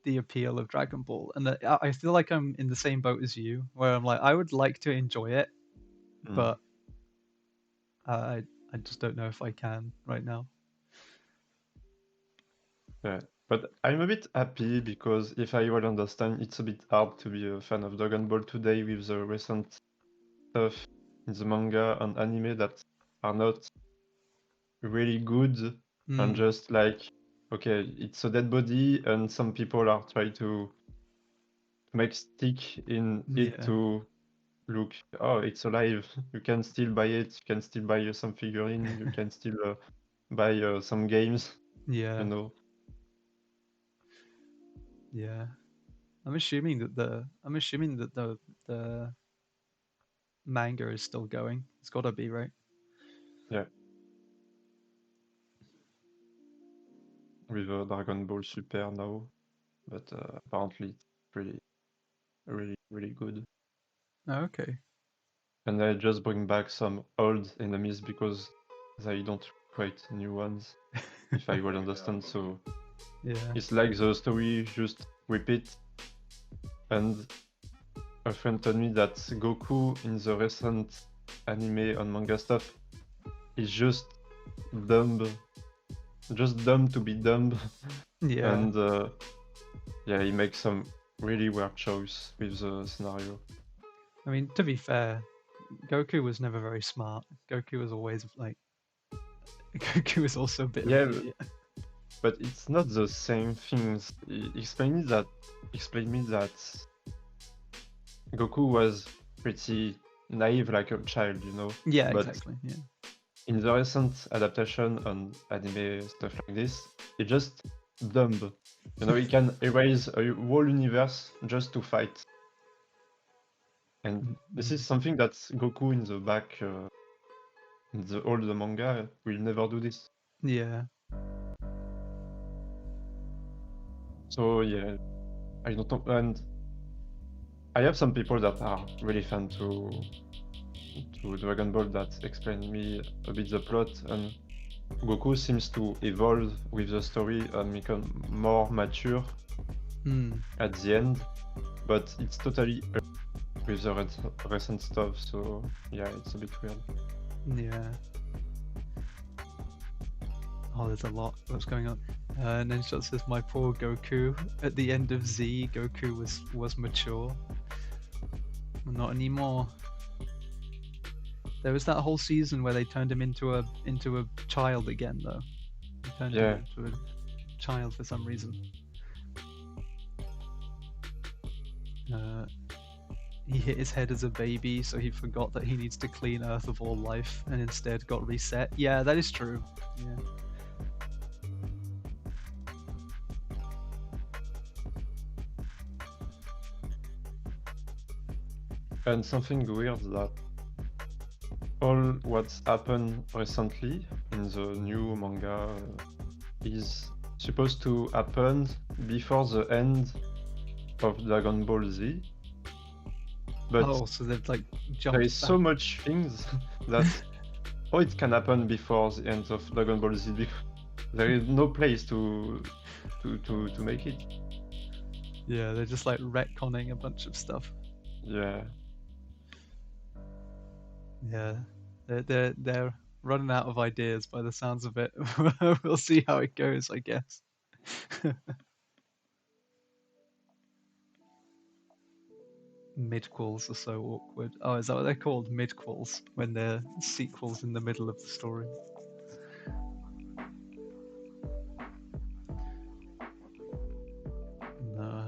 Speaker 1: the appeal of Dragon Ball, and I feel like I'm in the same boat as you, where I'm like, I would like to enjoy it,
Speaker 2: Mm.
Speaker 1: but I just don't know if I can right now.
Speaker 2: Yeah. But I'm a bit happy because if I well understand, it's a bit hard to be a fan of Dragon Ball today with the recent stuff in the manga and anime that are not really good and
Speaker 1: Mm,
Speaker 2: just like, okay, it's a dead body and some people are trying to make stick in it
Speaker 1: yeah,
Speaker 2: to look, oh, it's alive. You can still buy it. You can still buy some figurine. You can still buy some games. You
Speaker 1: yeah,
Speaker 2: know.
Speaker 1: yeah. I'm assuming that the manga is still going. It's got to be, right?
Speaker 2: Yeah, with Dragon Ball Super now, but apparently it's really, really, really good.
Speaker 1: Oh, okay.
Speaker 2: And I just bring back some old enemies because they don't create new ones, if I well understand. So
Speaker 1: Yeah.
Speaker 2: it's like the story just repeat. And a friend told me that Goku in the recent anime and manga stuff is dumb, just dumb to be dumb,
Speaker 1: Yeah.
Speaker 2: and yeah, he makes some really weird choice with the scenario.
Speaker 1: I mean, to be fair, Goku was never very smart. Goku was always like Goku was also a bit of an
Speaker 2: Yeah,
Speaker 1: idiot.
Speaker 2: but it's not the same things. Explain me that Goku was pretty naive like a child, you know.
Speaker 1: Yeah,
Speaker 2: But
Speaker 1: exactly. Yeah.
Speaker 2: in the recent adaptation on anime stuff like this, it's just dumb. You know, he can erase a whole universe just to fight. And this is
Speaker 1: Mm-hmm.
Speaker 2: something that Goku in the back, in the old manga, will never do this.
Speaker 1: Yeah.
Speaker 2: So yeah, I don't know. And I have some people that are really fan to Dragon Ball that explain me a bit the plot, and Goku seems to evolve with the story and become more mature
Speaker 1: Mm.
Speaker 2: at the end, but it's totally with the recent stuff, so yeah, it's a bit weird.
Speaker 1: Yeah. Oh, there's a lot that's going on. And then Shot says, "My poor Goku." At the end of Z, Goku was mature. Not anymore. There was that whole season where they turned him into a child again, though. They turned him
Speaker 2: Yeah,
Speaker 1: into a child for some reason. Uh, he hit his head as a baby, so he forgot that he needs to clean Earth of all life, and instead got reset. Yeah, that is true. Yeah.
Speaker 2: and something weird that all what's happened recently in the new manga is supposed to happen before the end of Dragon Ball Z, but
Speaker 1: Oh, so they've like
Speaker 2: there
Speaker 1: jumped
Speaker 2: is
Speaker 1: back.
Speaker 2: so much things that it can happen before the end of Dragon Ball Z because there is no place to make it.
Speaker 1: Yeah, they're just like retconning a bunch of stuff.
Speaker 2: Yeah,
Speaker 1: Yeah, they're running out of ideas by the sounds of it. We'll see how it goes, I guess. Midquels are so awkward. Oh, is that what they're called? Midquels, when they're sequels in the middle of the story. No,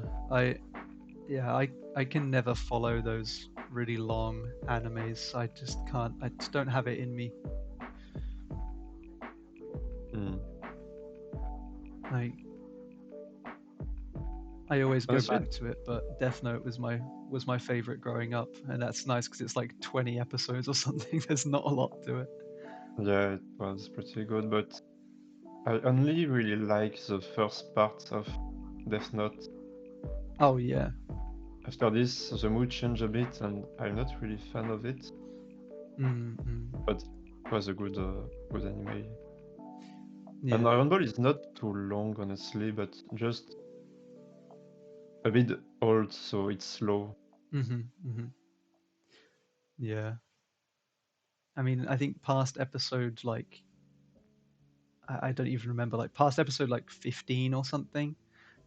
Speaker 1: I can never follow those really long animes. I just can't. I just don't have it in me.
Speaker 2: mm.
Speaker 1: I I always go
Speaker 2: Honestly,
Speaker 1: back to it, but Death Note was my favorite growing up, and that's nice because it's like 20 episodes or something. There's not a lot to it.
Speaker 2: yeah, it was pretty good, but I only really like the first part of Death Note.
Speaker 1: Oh yeah.
Speaker 2: After this, the mood changed a bit, and I'm not really fan of it.
Speaker 1: Mm-mm.
Speaker 2: But it was a good anime. And
Speaker 1: Yeah.
Speaker 2: Dragon Ball is not too long, honestly, but just a bit old, so it's slow.
Speaker 1: Mm-hmm. Mm-hmm. Yeah. I mean, I think past episode like I don't even remember, like past episode like 15 or something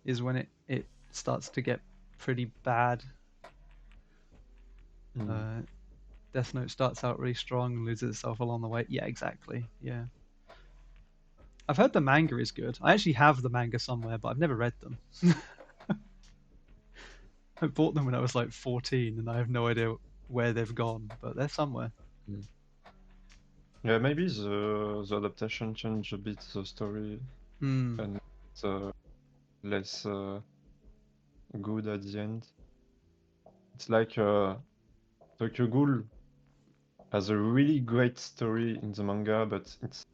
Speaker 1: is when it starts to get pretty bad.
Speaker 2: Mm.
Speaker 1: Uh, Death Note starts out really strong and loses itself along the way. Yeah, exactly. Yeah. I've heard the manga is good. I actually have the manga somewhere, but I've never read them. I bought them when I was like 14, and I have no idea where they've gone, but they're somewhere.
Speaker 2: Mm. Yeah, maybe the adaptation changed a bit the story,
Speaker 1: Hmm.
Speaker 2: and it's less good at the end. It's like Tokyo Ghoul has a really great story in the manga, but it's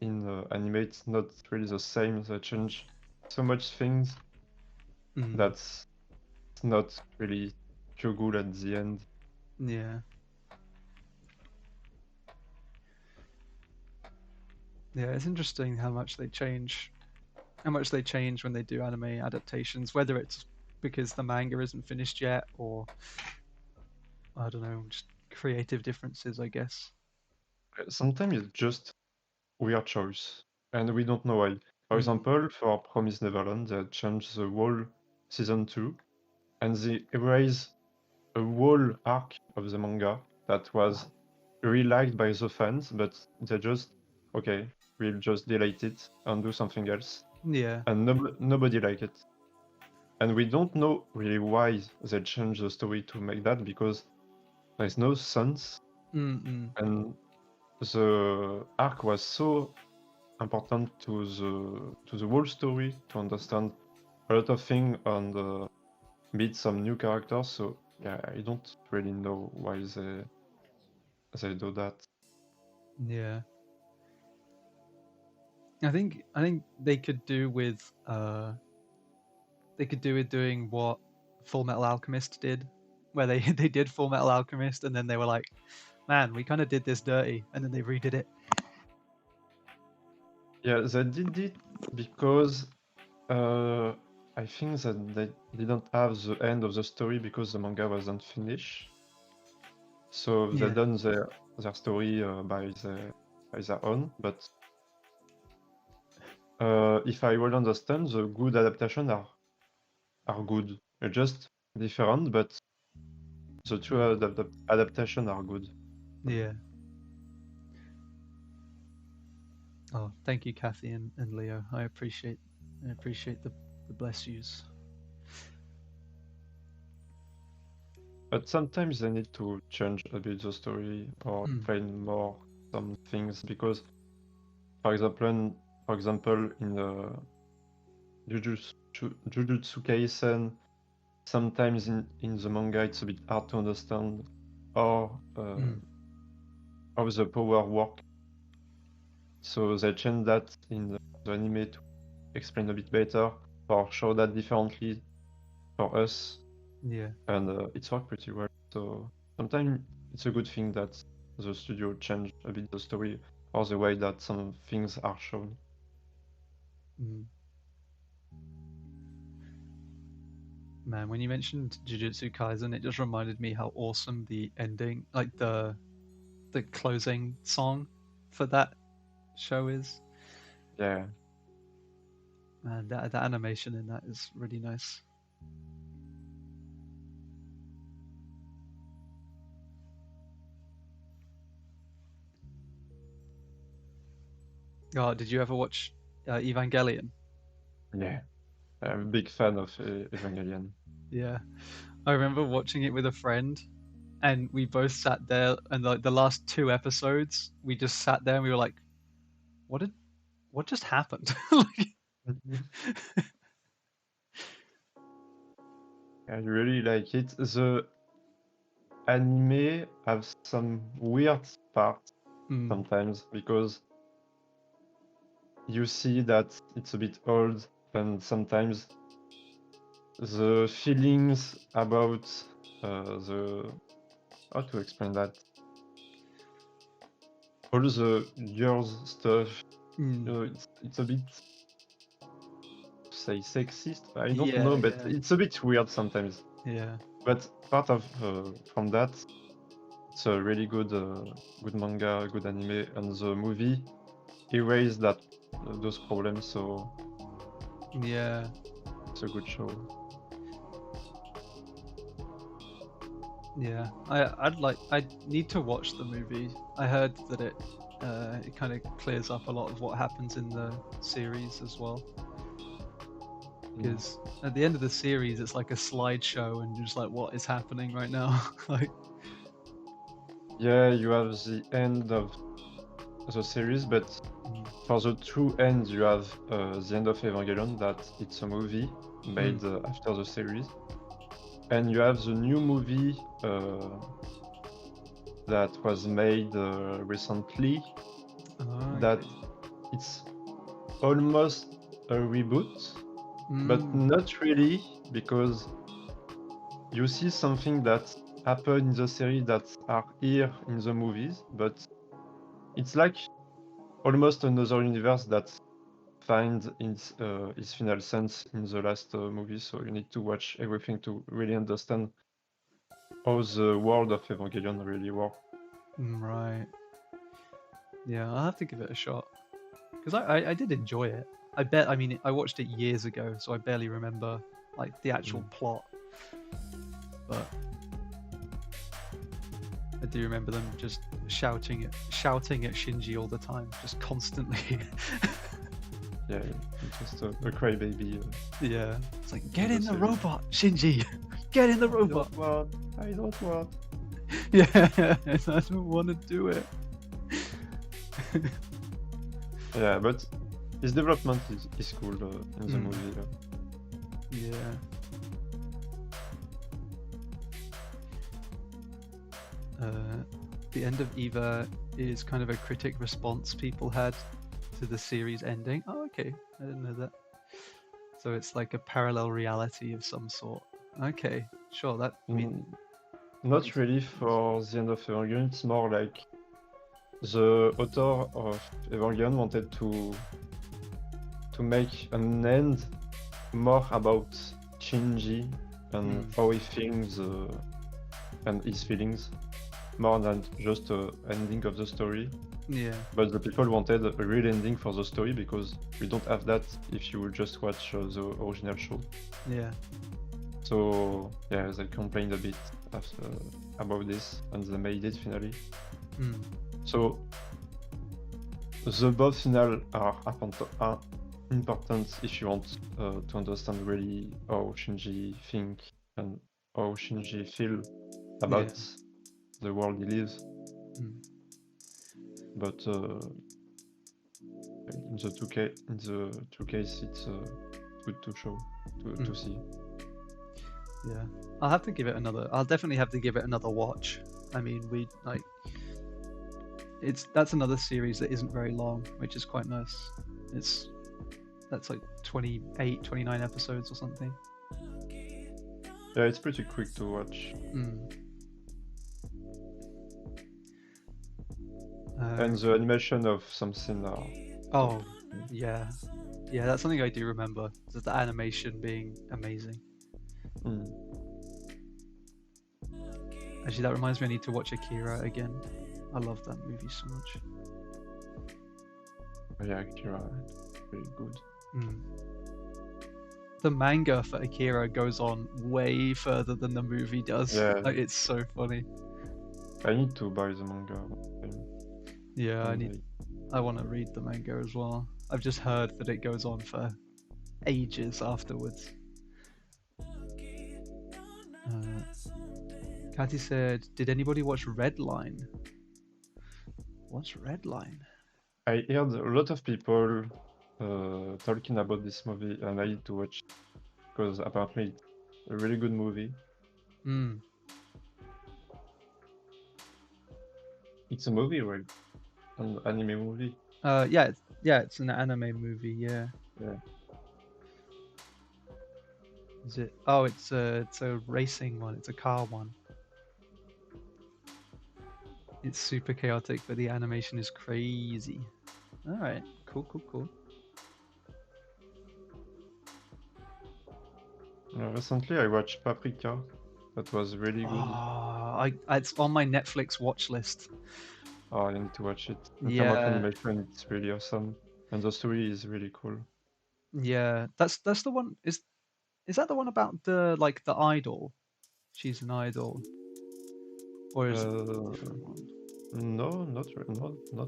Speaker 2: in anime it's not really the same. They change so much things
Speaker 1: Hmm.
Speaker 2: that's not really Tokyo Ghoul at the end.
Speaker 1: Yeah. Yeah. It's interesting how much they change when they do anime adaptations, whether it's because the manga isn't finished yet or I don't know, just creative differences, I guess.
Speaker 2: Sometimes it's just weird choice, and we don't know why. For
Speaker 1: Mm.
Speaker 2: example, for Promise Neverland, they changed the whole season 2, and they erase a whole arc of the manga that was really liked by the fans, but they just, okay, we'll just delete it and do something else,
Speaker 1: Yeah.
Speaker 2: and nobody liked it. And we don't know really why they changed the story to make that, because there's no sense,
Speaker 1: Mm-mm.
Speaker 2: and the arc was so important to the whole story to understand a lot of things and meet some new characters. So yeah, I don't really know why they do that.
Speaker 1: Yeah. I think they could do with doing what Full Metal Alchemist did, where they they did Full Metal Alchemist and then they were like, man, we kind of did this dirty, and then they redid it.
Speaker 2: Yeah, they did it because uh, I think that they didn't have the end of the story because the manga wasn't finished. So they
Speaker 1: Yeah.
Speaker 2: done their story by their own. But if I well understand, the good adaptation are good. They're just different, but the two adaptation are good.
Speaker 1: Yeah. Oh, thank you, Kathy and Leo. I appreciate the bless yous.
Speaker 2: But sometimes they need to change a bit the story or
Speaker 1: Mm.
Speaker 2: explain more some things because, for example, in Jujutsu Kaisen, sometimes in the manga it's a bit hard to understand how
Speaker 1: Mm.
Speaker 2: how the power work. So they change that in the anime to explain a bit better or show that differently for us,
Speaker 1: Yeah.
Speaker 2: and it's worked pretty well. So sometimes it's a good thing that the studio changed a bit the story or the way that some things are shown.
Speaker 1: Mm. Man, when you mentioned Jujutsu Kaisen, it just reminded me how awesome the ending, like the closing song for that show is.
Speaker 2: Yeah,
Speaker 1: Man, that animation in that is really nice. Oh, did you ever watch Evangelion?
Speaker 2: yeah. I'm a big fan of Evangelion.
Speaker 1: Yeah, I remember watching it with a friend, and we both sat there, and like the last two episodes, we just sat there and we were like, "What did? What just happened?" Like,
Speaker 2: Mhm. I really like it. The anime have some weird parts
Speaker 1: mm,
Speaker 2: sometimes because you see that it's a bit old, and sometimes the feelings about the how to explain that, all the girls stuff,
Speaker 1: mm,
Speaker 2: it's a bit, say, sexist. I don't
Speaker 1: yeah,
Speaker 2: know, but
Speaker 1: yeah,
Speaker 2: it's a bit weird sometimes.
Speaker 1: yeah.
Speaker 2: But part of from that, it's a really good manga, good anime, and the movie erased that those problems. So
Speaker 1: Yeah,
Speaker 2: it's a good show.
Speaker 1: yeah. I need to watch the movie. I heard that it kind of clears up a lot of what happens in the series as well.
Speaker 2: Mm.
Speaker 1: Because at the end of the series, it's like a slideshow and you're just like, what is happening right now? Like,
Speaker 2: Yeah, you have the end of the series, but
Speaker 1: mm,
Speaker 2: for the true end, you have the end of Evangelion, that it's a movie
Speaker 1: mm,
Speaker 2: made after the series, and you have the new movie that was made recently. That
Speaker 1: okay.
Speaker 2: it's almost a reboot, but
Speaker 1: Mm,
Speaker 2: not really, because you see something that happened in the series that are here in the movies, but it's like almost another universe that finds its final sense in the last movie. So you need to watch everything to really understand how the world of Evangelion really works.
Speaker 1: right. Yeah, I'll have to give it a shot because I did enjoy it. I bet. I mean, I watched it years ago, so I barely remember like the actual
Speaker 2: Mm.
Speaker 1: plot, but I do remember them just shouting at Shinji all the time, just constantly.
Speaker 2: Yeah, just a crybaby.
Speaker 1: Yeah, it's like get
Speaker 2: In the
Speaker 1: in the
Speaker 2: series.
Speaker 1: robot, Shinji, get in the
Speaker 2: I
Speaker 1: robot.
Speaker 2: don't want. I don't want.
Speaker 1: Yeah, I don't want to do it.
Speaker 2: Yeah, but his development is cool in the
Speaker 1: Mm.
Speaker 2: movie.
Speaker 1: Yeah. The end of Eva is kind of a critic response people had to the series ending. Oh, okay. I didn't know that. So it's like a parallel reality of some sort. Okay, sure. That I mean,
Speaker 2: Not
Speaker 1: makes
Speaker 2: really
Speaker 1: sense.
Speaker 2: for the end of Evangelion. It's more like the author of Evangelion wanted to make an end more about Shinji and how he feels and his feelings more than just an ending of the story.
Speaker 1: Yeah.
Speaker 2: But the people wanted a real ending for the story because we don't have that if you just watch the original show.
Speaker 1: Yeah.
Speaker 2: So yeah, they complained a bit after, about this, and they made it finally.
Speaker 1: Mm.
Speaker 2: So the both final are important if you want to understand really how Shinji think and how Shinji feel about the world he lives.
Speaker 1: Mm.
Speaker 2: But in the two case, it's good to show to see.
Speaker 1: Yeah. I'll have to give it another. I'll definitely have to give it another watch. I mean, we like. That's another series that isn't very long, which is quite nice. That's like 28, 29 episodes or something.
Speaker 2: Yeah, it's pretty quick to watch. And the animation of some scene are
Speaker 1: Oh, yeah. Yeah, that's something I do remember. Just the animation being amazing. Actually, that reminds me I need to watch Akira again. I love that movie so much.
Speaker 2: Yeah, Akira, very good.
Speaker 1: The manga for Akira goes on way further than the movie does.
Speaker 2: Yeah.
Speaker 1: Like, it's so funny.
Speaker 2: I need to buy the manga.
Speaker 1: Yeah, I want to read the manga as well. I've just heard that it goes on for ages afterwards. Cathy said, "Did anybody watch Redline?" What's Redline?
Speaker 2: I heard a lot of people talking about this movie, and I need to watch it because apparently it's a really good movie. It's a movie, right? An anime movie.
Speaker 1: Yeah, it's an anime movie. Yeah.
Speaker 2: Yeah.
Speaker 1: Is it? Oh, it's a racing one. It's a car one. It's super chaotic, but the animation is crazy. All right, cool.
Speaker 2: Recently, I watched Paprika. That was really good.
Speaker 1: It's on my Netflix watch list.
Speaker 2: Oh, I need to watch it. In terms of
Speaker 1: Yeah,
Speaker 2: animation, it's really awesome, and the story is really cool.
Speaker 1: yeah. That's the one. Is that the one about the idol? She's an idol, or is it a different one?
Speaker 2: No, not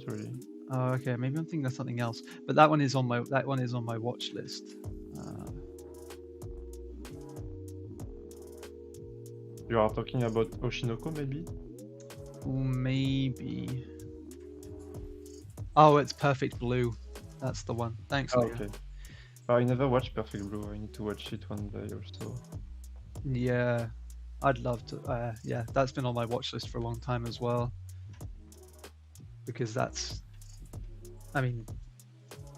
Speaker 2: really.
Speaker 1: Oh, okay. Maybe I'm thinking of something else. But that one is on my watch list.
Speaker 2: You are talking about Oshinoko, maybe?
Speaker 1: Maybe. Oh, it's Perfect Blue. That's the one. Thanks, Leah.
Speaker 2: Okay. I never watched Perfect Blue. I need to watch it one day or so.
Speaker 1: Yeah, I'd love to. Yeah, that's been on my watch list for a long time as well. Because I mean,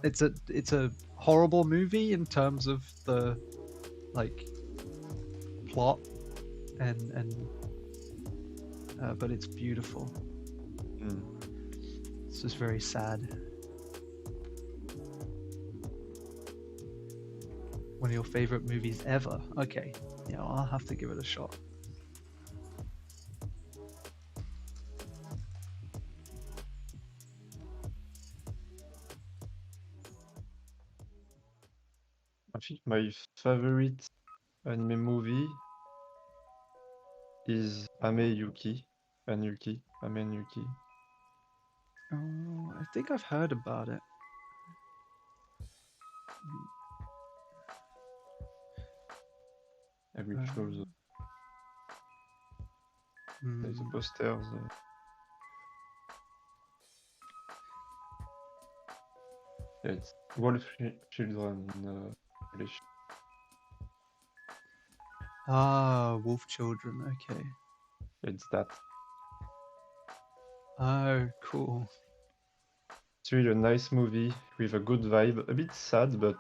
Speaker 1: it's a horrible movie in terms of the plot and but it's beautiful. It's just very sad. One of your favorite movies ever? Okay, yeah, I'll have to give it a shot.
Speaker 2: think my favorite anime movie is Ame Yuki. Ame and Yuki.
Speaker 1: Oh, I think I've heard about it.
Speaker 2: I will show the
Speaker 1: Hmm.
Speaker 2: posters. Yeah, it's Wolf Children English.
Speaker 1: Ah, Wolf Children. Okay.
Speaker 2: It's that.
Speaker 1: Oh, cool.
Speaker 2: It's really a nice movie with a good vibe. A bit sad, but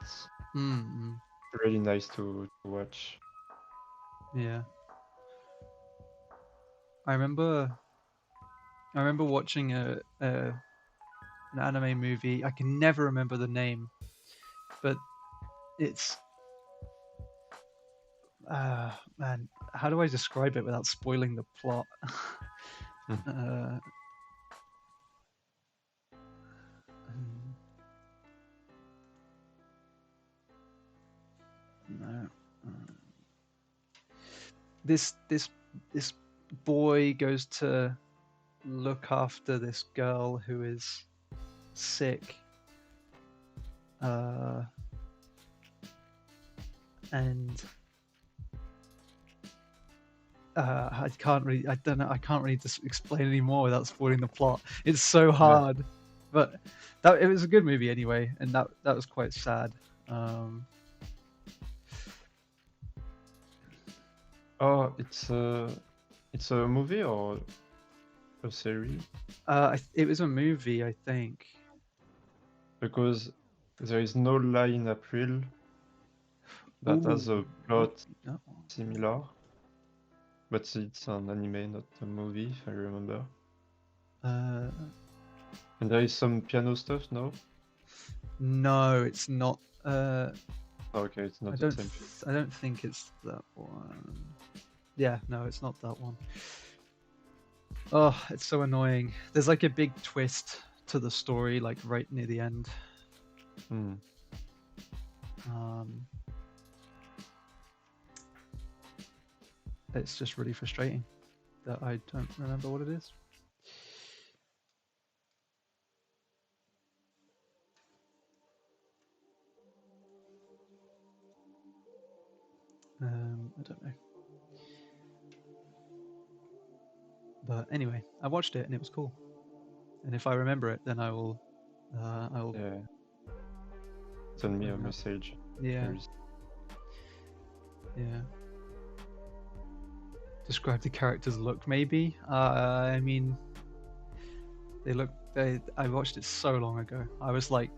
Speaker 1: Mm,
Speaker 2: really nice to watch.
Speaker 1: yeah. I remember. I remember watching an anime movie. I can never remember the name, but it's man. How do I describe it without spoiling the plot?
Speaker 2: Hmm.
Speaker 1: uh, no. This boy goes to look after this girl who is sick, uh, and I can't really. I don't know. I can't really just explain any more without spoiling the plot. It's so
Speaker 2: Yeah.
Speaker 1: hard, but that it was a good movie anyway, and that was quite sad.
Speaker 2: Oh, it's a movie or a series?
Speaker 1: It was a movie, I think.
Speaker 2: Because there is no lie in April that
Speaker 1: Ooh,
Speaker 2: has a
Speaker 1: might
Speaker 2: plot
Speaker 1: be that one.
Speaker 2: similar, but it's an anime, not a movie, if I remember.
Speaker 1: Uh,
Speaker 2: And there is some piano stuff, no?
Speaker 1: no, it's not.
Speaker 2: Oh, okay, it's
Speaker 1: I
Speaker 2: not the
Speaker 1: don't.
Speaker 2: same thing.
Speaker 1: I don't think it's that one. Yeah, no, it's not that one. Oh, it's so annoying. There's like a big twist to the story, like right near the end.
Speaker 2: Hmm.
Speaker 1: Um, it's just really frustrating that I don't remember what it is. I don't know. But anyway, I watched it and it was cool. And if I remember it, then I will. I will
Speaker 2: Yeah, send me
Speaker 1: bring
Speaker 2: a
Speaker 1: it up.
Speaker 2: message.
Speaker 1: Yeah,
Speaker 2: There's
Speaker 1: yeah. Describe the character's look, maybe. I mean, they look. I watched it so long ago. I was like,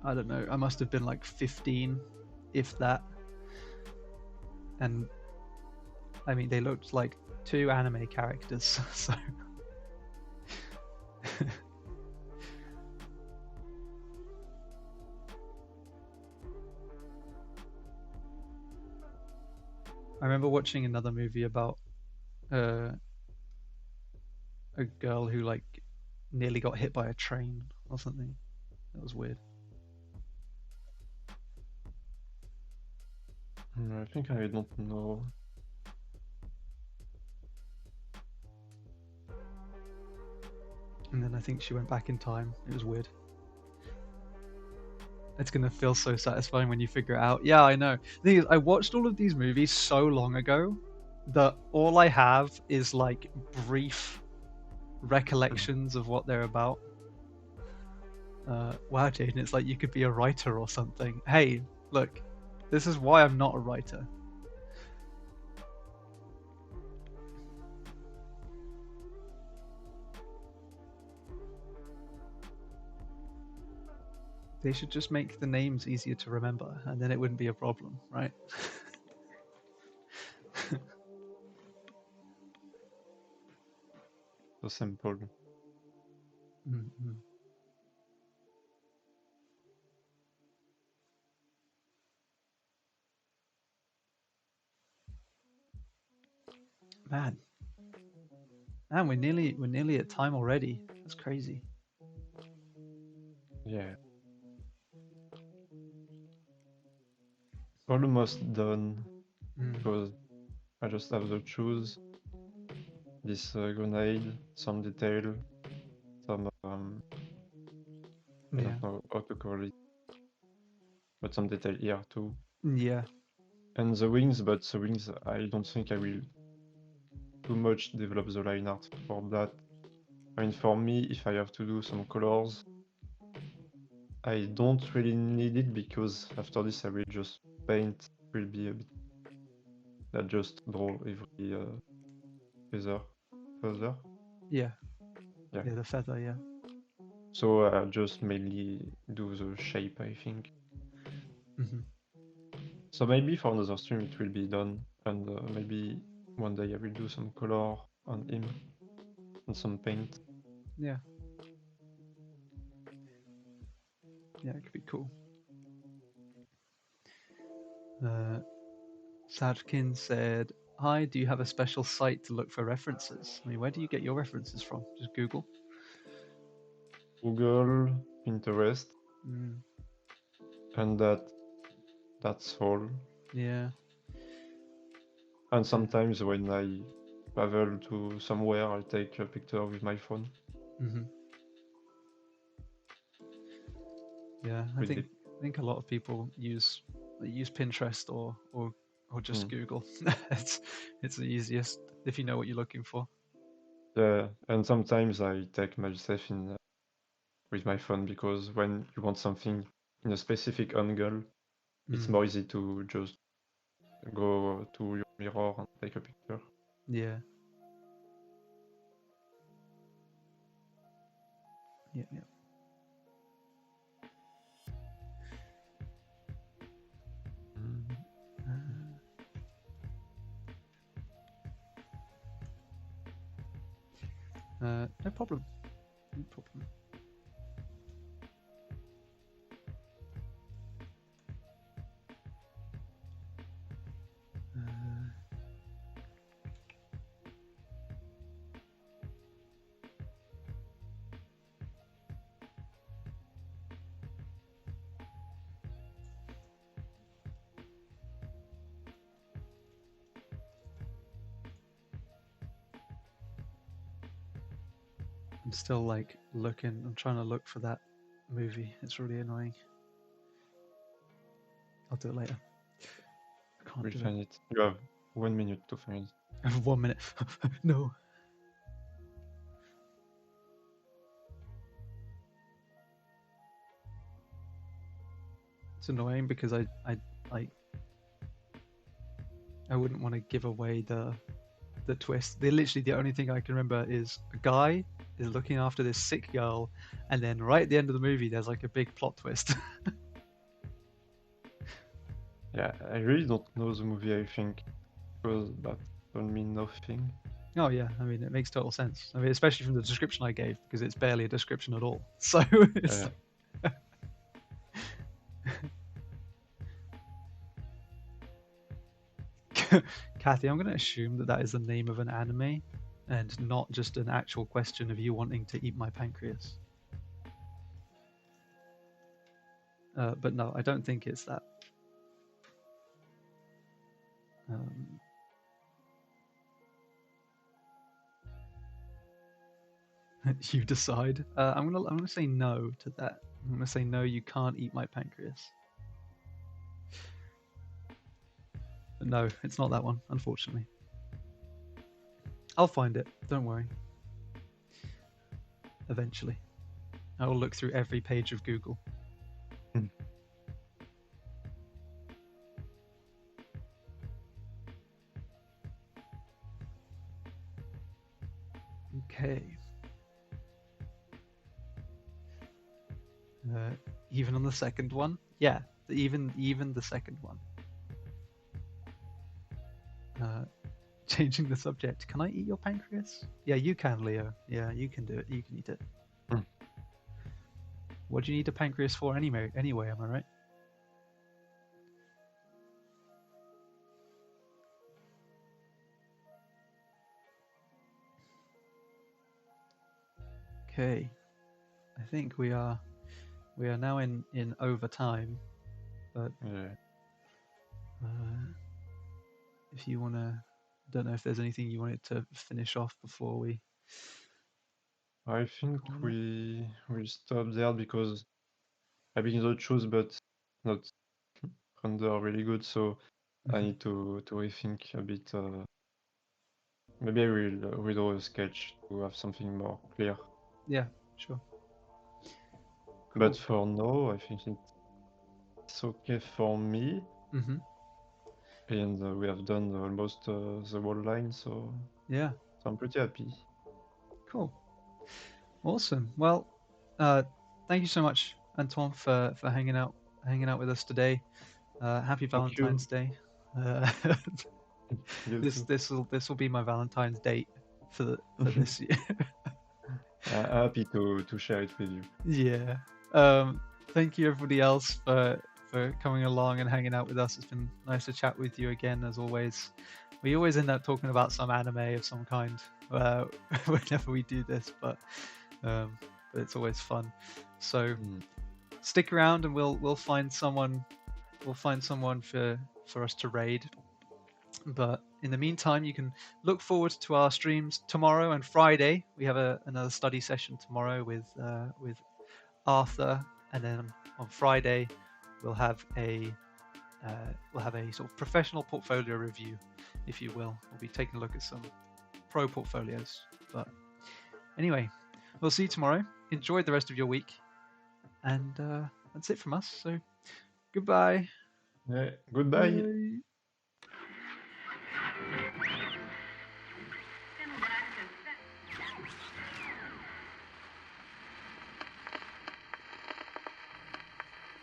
Speaker 1: I don't know. I must have been like 15, if that. And I mean, they looked like two anime characters. So I remember watching another movie about uh, a girl who like nearly got hit by a train or something. That was weird.
Speaker 2: I think I don't know.
Speaker 1: And then I think she went back in time. It was weird. It's gonna feel so satisfying when you figure it out. Yeah, I know. The thing is, I watched all of these movies so long ago that all I have is like brief recollections of what they're about. Wow, Jaden, it's like you could be a writer or something. Hey, look, this is why I'm not a writer. They should just make the names easier to remember, and then it wouldn't be a problem, right?
Speaker 2: So simple.
Speaker 1: Mm-hmm. Man, man, we're nearly at time already. That's crazy.
Speaker 2: Yeah. almost done
Speaker 1: Mm.
Speaker 2: because I just have to choose this grenade, some detail, some I
Speaker 1: Yeah.
Speaker 2: don't know how to call it, but some detail here too.
Speaker 1: Yeah.
Speaker 2: And the wings, but the wings I don't think I will too much develop the line art for that. I mean, for me, if I have to do some colors, I don't really need it because after this I will just paint. Will be a bit that just draw every feather. Feather?
Speaker 1: Yeah.
Speaker 2: Yeah.
Speaker 1: Yeah. The feather. Yeah.
Speaker 2: So I just mainly do the shape, I think.
Speaker 1: Hmm.
Speaker 2: So maybe for another stream it will be done, and maybe one day I will do some color on him and some paint.
Speaker 1: Yeah. Yeah. It could be cool. Sadkin said, "Hi, do you have a special site to look for references? I mean, where do you get your references from? Just Google."
Speaker 2: Google, Pinterest,
Speaker 1: Mm.
Speaker 2: and that's all.
Speaker 1: Yeah.
Speaker 2: And sometimes when I travel to somewhere, I take a picture with my phone.
Speaker 1: Hmm. Yeah. I
Speaker 2: With
Speaker 1: think
Speaker 2: the
Speaker 1: I think a lot of people use Pinterest or just
Speaker 2: mm.
Speaker 1: Google. It's the easiest if you know what you're looking for.
Speaker 2: Yeah, and sometimes I take myself in with my phone because when you want something in a specific angle, it's
Speaker 1: Mm.
Speaker 2: more easy to just go to your mirror and take a picture.
Speaker 1: Yeah. Yeah. Yeah.
Speaker 2: Mm.
Speaker 1: No problem. No problem. Uh, I'm still like looking. I'm trying to look for that movie. It's really annoying. I'll do it later. I can't
Speaker 2: We'll
Speaker 1: do it.
Speaker 2: find it. You have 1 minute to find it.
Speaker 1: I have 1 minute. No. It's annoying because I I wouldn't want to give away the twist. Literally the only thing I can remember is a guy is looking after this sick girl, and then right at the end of the movie, there's like a big plot twist.
Speaker 2: Yeah, I really don't know the movie, I think, because that told me nothing.
Speaker 1: Oh yeah, I mean it makes total sense. I mean, especially from the description I gave, because it's barely a description at all. So it's
Speaker 2: Yeah.
Speaker 1: Kathy, I'm going to assume that that is the name of an anime, and not just an actual question of you wanting to eat my pancreas. But no, I don't think it's that. Um, you decide. I'm gonna say no to that. I'm gonna say no. You can't eat my pancreas. But no, it's not that one, unfortunately. I'll find it. Don't worry. Eventually, I will look through every page of Google.
Speaker 2: Mm.
Speaker 1: Okay. Uh, even on the second one, yeah. Even the second one. Uh, changing the subject. Can I eat your pancreas? Yeah, you can, Leo. Yeah, you can do it. You can eat it.
Speaker 2: Mm.
Speaker 1: What do you need a pancreas for anyway? Anyway, am I right? Okay. I think we are now in overtime, but
Speaker 2: Yeah.
Speaker 1: Uh, if you want to, don't know if there's anything you wanted to finish off before we
Speaker 2: I think
Speaker 1: call it.
Speaker 2: we will stop there because I've been in the shoes, but not render really good, so I
Speaker 1: Mhm.
Speaker 2: need to rethink a bit. Maybe I will redraw a sketch to have something more clear.
Speaker 1: Yeah, sure.
Speaker 2: But
Speaker 1: Cool.
Speaker 2: for now, I think it's okay for me,
Speaker 1: Hmm.
Speaker 2: and we have done almost the whole line,
Speaker 1: Yeah,
Speaker 2: so I'm pretty happy.
Speaker 1: cool. Awesome. Well, uh, thank you so much, Antoine, for hanging out with us today. Happy
Speaker 2: Thank you.
Speaker 1: Valentine's Day. Uh,
Speaker 2: You
Speaker 1: this
Speaker 2: too.
Speaker 1: this will be my Valentine's date for this year.
Speaker 2: Happy to share it with you.
Speaker 1: Yeah. Thank you everybody else for coming along and hanging out with us. It's been nice to chat with you again, as always. We always end up talking about some anime of some kind whenever we do this, but it's always fun. So
Speaker 2: Mm.
Speaker 1: stick around, and we'll find someone for us to raid. But in the meantime, you can look forward to our streams tomorrow and Friday. We have another study session tomorrow with Arthur, and then on Friday we'll have a sort of professional portfolio review, if you will. We'll be taking a look at some pro portfolios. But anyway, we'll see you tomorrow. Enjoy the rest of your week, and that's it from us. So goodbye.
Speaker 2: Yeah, goodbye.
Speaker 1: Bye.